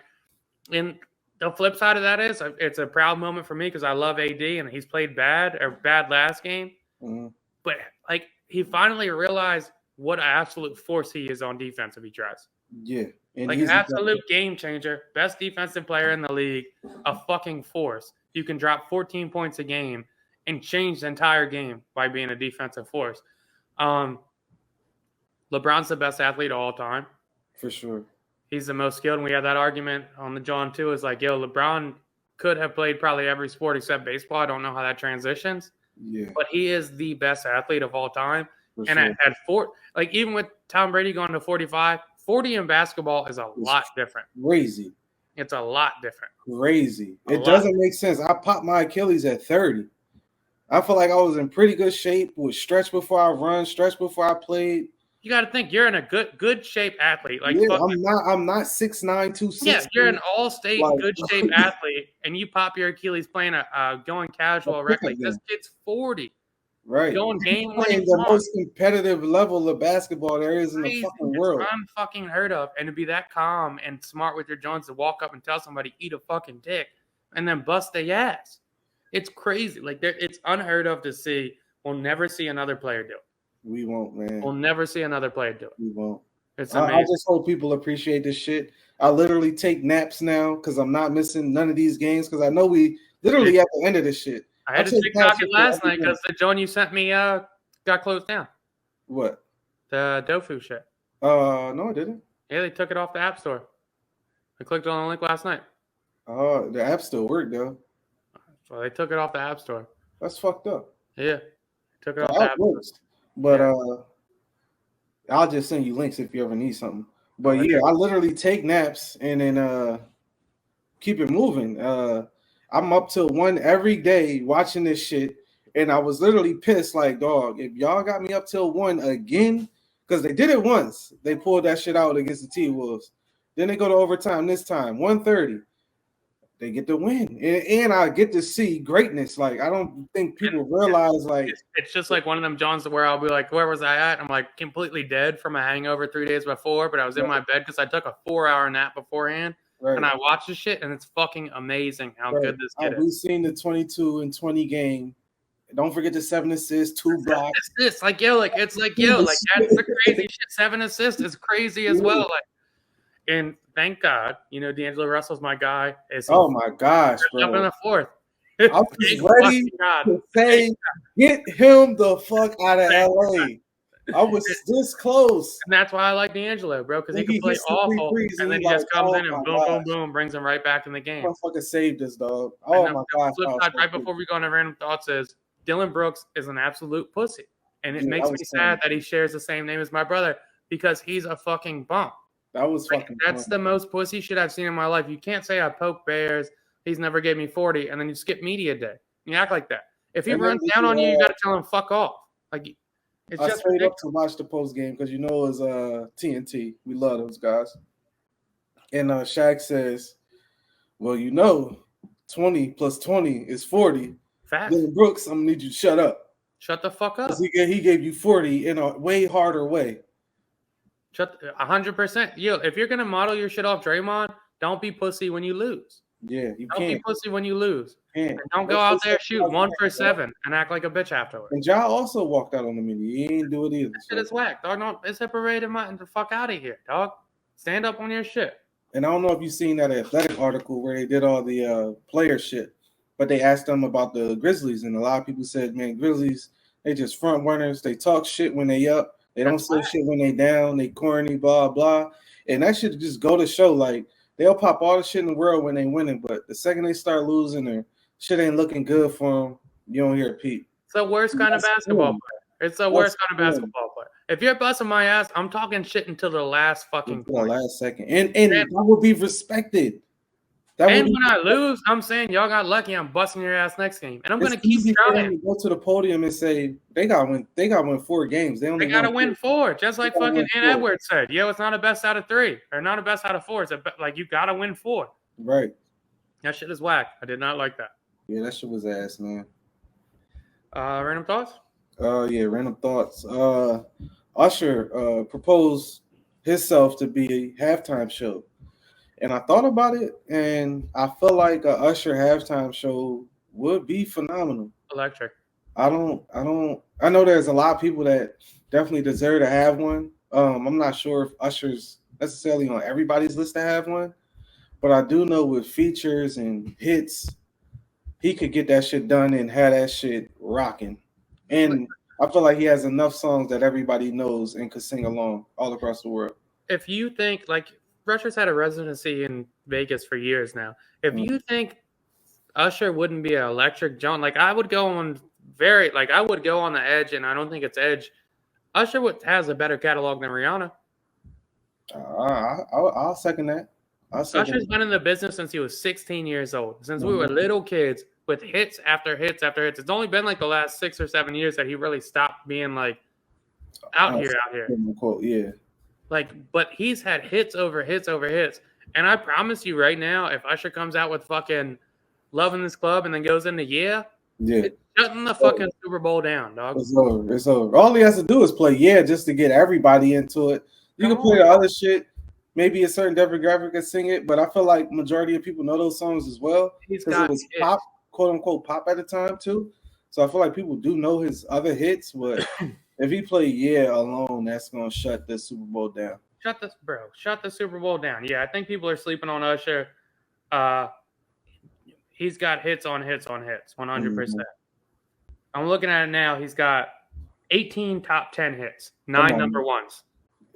in the flip side of that is it's a proud moment for me because I love AD and he's played bad last game. Mm-hmm. But like he finally realized what an absolute force he is on defense if he tries. Yeah. And like absolute game changer, best defensive player in the league, a fucking force. You can drop 14 points a game and change the entire game by being a defensive force. LeBron's the best athlete of all time. For sure. He's the most skilled. And we had that argument on the John too. Is like, yo, LeBron could have played probably every sport except baseball. I don't know how that transitions. Yeah. But he is the best athlete of all time. For and sure. at 4, like even with Tom Brady going to 45, 40 in basketball is a lot different. Crazy. It's a lot different. Crazy. It doesn't make sense. I popped my Achilles at 30. I feel like I was in pretty good shape. Would stretch before I run, stretch before I played. You got to think you're in a good shape athlete. Like yeah, I'm not 6'9", 260. Yeah, you're an all-state good shape athlete, and you pop your Achilles playing a going casual rec league. This kid's 40. Right. Going game playing the most competitive level of basketball there is in the fucking world. It's unfucking heard of. And to be that calm and smart with your joints to walk up and tell somebody eat a fucking dick and then bust their ass. It's crazy. Like it's unheard of to see. We'll never see another player do it. We won't, man. We'll never see another player do it. We won't. It's amazing. I just hope people appreciate this shit. I literally take naps now because I'm not missing none of these games because I know we literally at the end of this shit. I had to TikTok it last night because the joint you sent me got closed down. What? The Dofu shit. No, I didn't. Yeah, they took it off the App Store. I clicked on the link last night. Oh, the app still worked though. So they took it off the App Store. That's fucked up. Yeah, took it off the App Store. But I'll just send you links if you ever need something. But yeah, I literally take naps and then keep it moving. I'm up till 1 every day watching this shit, and I was literally pissed. Like, dog, if y'all got me up till 1 again, because they did it once, they pulled that shit out against the T-Wolves. Then they go to overtime this time, 1:30. They get the win, and I get to see greatness. Like, I don't think people realize, like, it's just like one of them Johns where I'll be like, where was I at? I'm like completely dead from a hangover 3 days before, but I was in my bed because I took a 4-hour nap beforehand. Right. And I watch this shit, and it's fucking amazing how good this kid is. We've seen the 22 and 20 game. Don't forget the 7 assists, 2 blocks. Assists, like that's the crazy shit. 7 assists is crazy as well. Like, and thank God, D'Angelo Russell's my guy. Oh my gosh, bro! Up in the fourth. I was ready to say, get him the fuck out of LA. I was this close. And that's why I like D'Angelo, bro, because he can play awful. And then he just comes in and boom, boom, brings him right back in the game. I fucking saved this, dog. Oh, my God. The flip side, right before we go into random thoughts, is Dylan Brooks is an absolute pussy. And it makes me sad that he shares the same name as my brother because he's a fucking bum. That was fucking That's the most pussy shit I've seen in my life. You can't say I poke bears. He's never gave me 40, and then you skip media day. You act like that. If he runs down on you, you got to tell him fuck off. Like, it's just straight up to watch the post game because it's TNT. We love those guys. And Shaq says, "Well, 20 plus 20 is 40." Fact. Dylan Brooks, I'm gonna need you to shut up. Shut the fuck up. He gave you 40 in a way harder way. 100%. If you're gonna model your shit off Draymond, don't be pussy when you lose. Yeah, you don't can't. Be pussy when you lose. Don't go out there shoot 1 for 7 and act like a bitch afterwards. And Ja also walked out on the media. He ain't do it either. That shit is whack, dog. No, it's separated the fuck out of here, dog. Stand up on your shit. And I don't know if you've seen that Athletic article where they did all the player shit, but they asked them about the Grizzlies, and a lot of people said, "Man, Grizzlies, they just front runners. They talk shit when they up. They don't say shit when they down. They corny, blah blah." And that should just go to show, like, they'll pop all the shit in the world when they winning, but the second they start losing or shit ain't looking good for them, you don't hear a peep. It's the worst kind of basketball player. It's the worst kind of basketball player. If you're busting my ass, I'm talking shit until the last fucking point. The last second. And that would be respected. When I lose, I'm saying y'all got lucky. I'm busting your ass next game. And I'm going to keep trying. Go to the podium and say, they got to win 4 games. They got to win 4, just like fucking Ant Edwards said. It's not a best out of 3 or not a best out of 4. It's like you got to win 4. Right. That shit is whack. I did not like that. Yeah, that shit was ass, man. Random thoughts? Yeah, random thoughts. Usher proposed himself to be a halftime show. And I thought about it, and I feel like a Usher halftime show would be phenomenal. Electric. I know there's a lot of people that definitely deserve to have one. I'm not sure if Usher's necessarily on everybody's list to have one, but I do know with features and hits, he could get that shit done and have that shit rocking. And I feel like he has enough songs that everybody knows and could sing along all across the world. If you think, like, Usher's had a residency in Vegas for years now. If you think Usher wouldn't be an electric joint, like, I would go on the edge, and I don't think it's edge. Usher has a better catalog than Rihanna. I'll second that. Usher's been in the business since he was 16 years old, since we were little kids with hits after hits after hits. It's only been like the last 6 or 7 years that he really stopped being like out here. Yeah. Like, but he's had hits over hits over hits. And I promise you right now, if Usher comes out with fucking Love in This Club and then goes into Yeah. It's shutting the fucking Super Bowl down, dog. It's over. It's over. All he has to do is play Yeah just to get everybody into it. You can play the other shit. Maybe a certain demographic can sing it, but I feel like majority of people know those songs as well because it was pop, quote unquote pop at the time too. So I feel like people do know his other hits, but if he played Yeah alone, that's gonna shut the Super Bowl down. Shut the Super Bowl down. Yeah, I think people are sleeping on Usher. He's got hits on hits on hits, 100%. I'm looking at it now. He's got 18 top 10 hits, 9 number ones.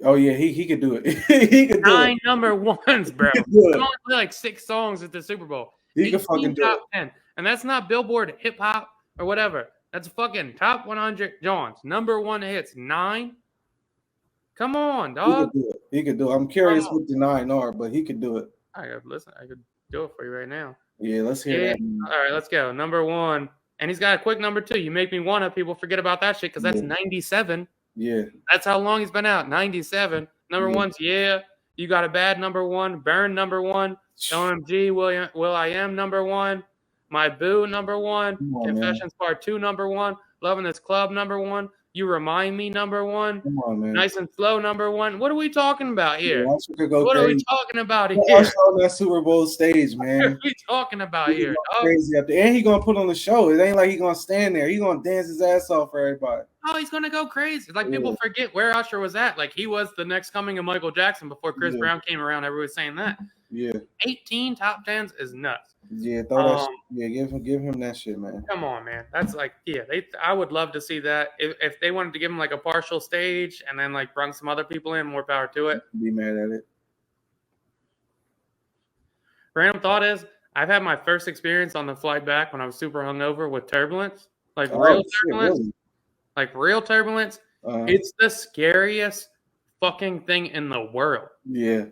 Oh yeah, he could do it. He could do 9 number ones, bro. He only play like 6 songs at the Super Bowl. He could fucking do top 10, and that's not Billboard hip hop or whatever. That's fucking top 100 Johns, number 1 hits, 9. Come on, dog. He could do it. I'm curious what the 9 are, but he could do it. I could do it for you right now. Yeah, let's hear that. All right, let's go. Number 1. And he's got a quick number 2. You make me wanna. People forget about that shit because that's 97. Yeah. That's how long he's been out. 97. Number 1's Yeah. You Got a Bad, number 1. Burn, number 1. OMG, Will I Am, number 1. My Boo, number 1. Confessions Part 2, number 1. Loving This Club, number 1. You Remind Me, number 1. Come on, man. Nice and Slow, number 1. What are we talking about here? Yeah, what are we talking about here? On that Super Bowl stage, man. What are we talking about here? Crazy up there. And he gonna put on the show. It ain't like he gonna stand there. He gonna dance his ass off for everybody. Oh, he's gonna go crazy. Like people forget where Usher was at. Like he was the next coming of Michael Jackson before Chris Brown came around. Everyone was saying that. Yeah. 18 top 10s is nuts. Yeah, give him that shit, man. Come on, man. That's like, I would love to see that. If they wanted to give him like a partial stage and then like bring some other people in, more power to it. Be mad at it. Random thought is, I've had my first experience on the flight back when I was super hungover with turbulence, like real turbulence. Really? Like real turbulence. It's the scariest fucking thing in the world. Yeah.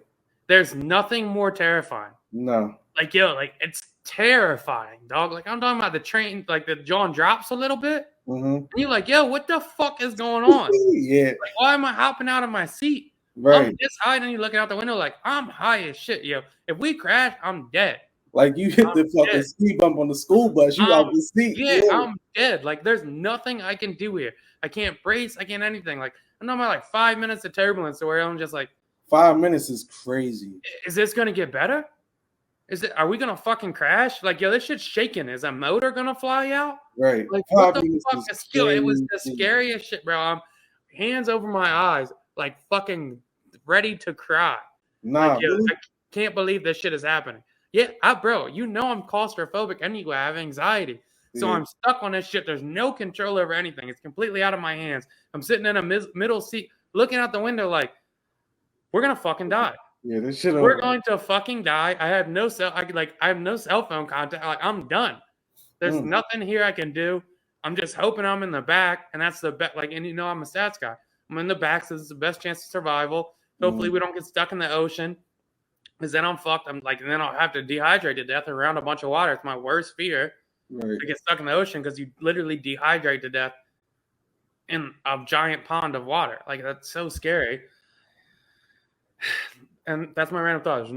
There's nothing more terrifying. No. Like, it's terrifying, dog. Like, I'm talking about the train, like the John drops a little bit. Mm-hmm. And you're like, what the fuck is going on? Yeah. Like, why am I hopping out of my seat? Right. I'm this high, and you're looking out the window like, I'm high as shit, If we crash, I'm dead. Like, you hit the fucking speed bump on the school bus. You out the seat. Yeah, I'm dead. Like, there's nothing I can do here. I can't brace. I can't anything. Like, I'm talking about like 5 minutes of turbulence to where I'm just like, 5 minutes is crazy. Is this going to get better? Are we gonna fucking crash? Like, this shit's shaking. Is a motor gonna fly out? Right. Like, what the fuck is it was the scariest shit, bro. I'm hands over my eyes, like fucking ready to cry. Nah, like, I can't believe this shit is happening. Yeah, bro, I'm claustrophobic anyway. I have anxiety. So I'm stuck on this shit. There's no control over anything. It's completely out of my hands. I'm sitting in a middle seat looking out the window like, we're gonna fucking die. Yeah, this shit. We're going to fucking die. I have no cell phone contact. Like, I'm done. There's nothing here I can do. I'm just hoping I'm in the back, and that's the best. Like, and I'm a stats guy. I'm in the back, so it's the best chance of survival. Hopefully, we don't get stuck in the ocean, because then I'm fucked. And then I'll have to dehydrate to death around a bunch of water. It's my worst fear to get stuck in the ocean because you literally dehydrate to death in a giant pond of water. Like, that's so scary. And that's my random thought. There's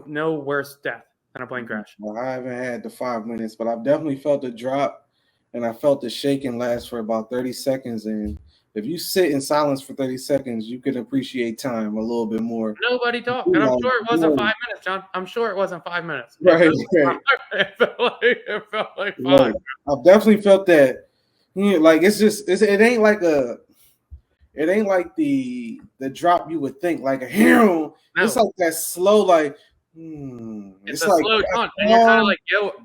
no worse death than a plane crash. Well, I haven't had the 5 minutes, but I've definitely felt the drop, and I felt the shaking last for about 30 seconds. And if you sit in silence for 30 seconds, you can appreciate time a little bit more. Nobody talked. And I'm sure it wasn't 5 minutes, John. I'm sure it wasn't 5 minutes. Right. It felt like 5. Right. I've definitely felt that. Like, it ain't like the drop you would think, like a hero. No. It's like that slow, like, It's a like slow jump. And you're kind of like,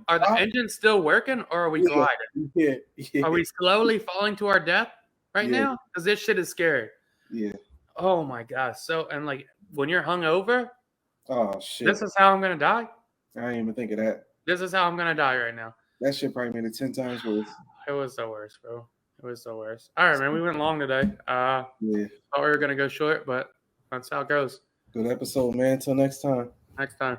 are the engines still working or are we gliding? Yeah. Are we slowly falling to our death right now? Because this shit is scary. Yeah. Oh my gosh. So, and like when you're hungover, oh shit. This is how I'm gonna die. I didn't even think of that. This is how I'm gonna die right now. That shit probably made it 10 times worse. It was the worst, bro. It was the worst. All right, man. We went long today. Thought we were gonna go short, but that's how it goes. Good episode, man. Until next time. Next time.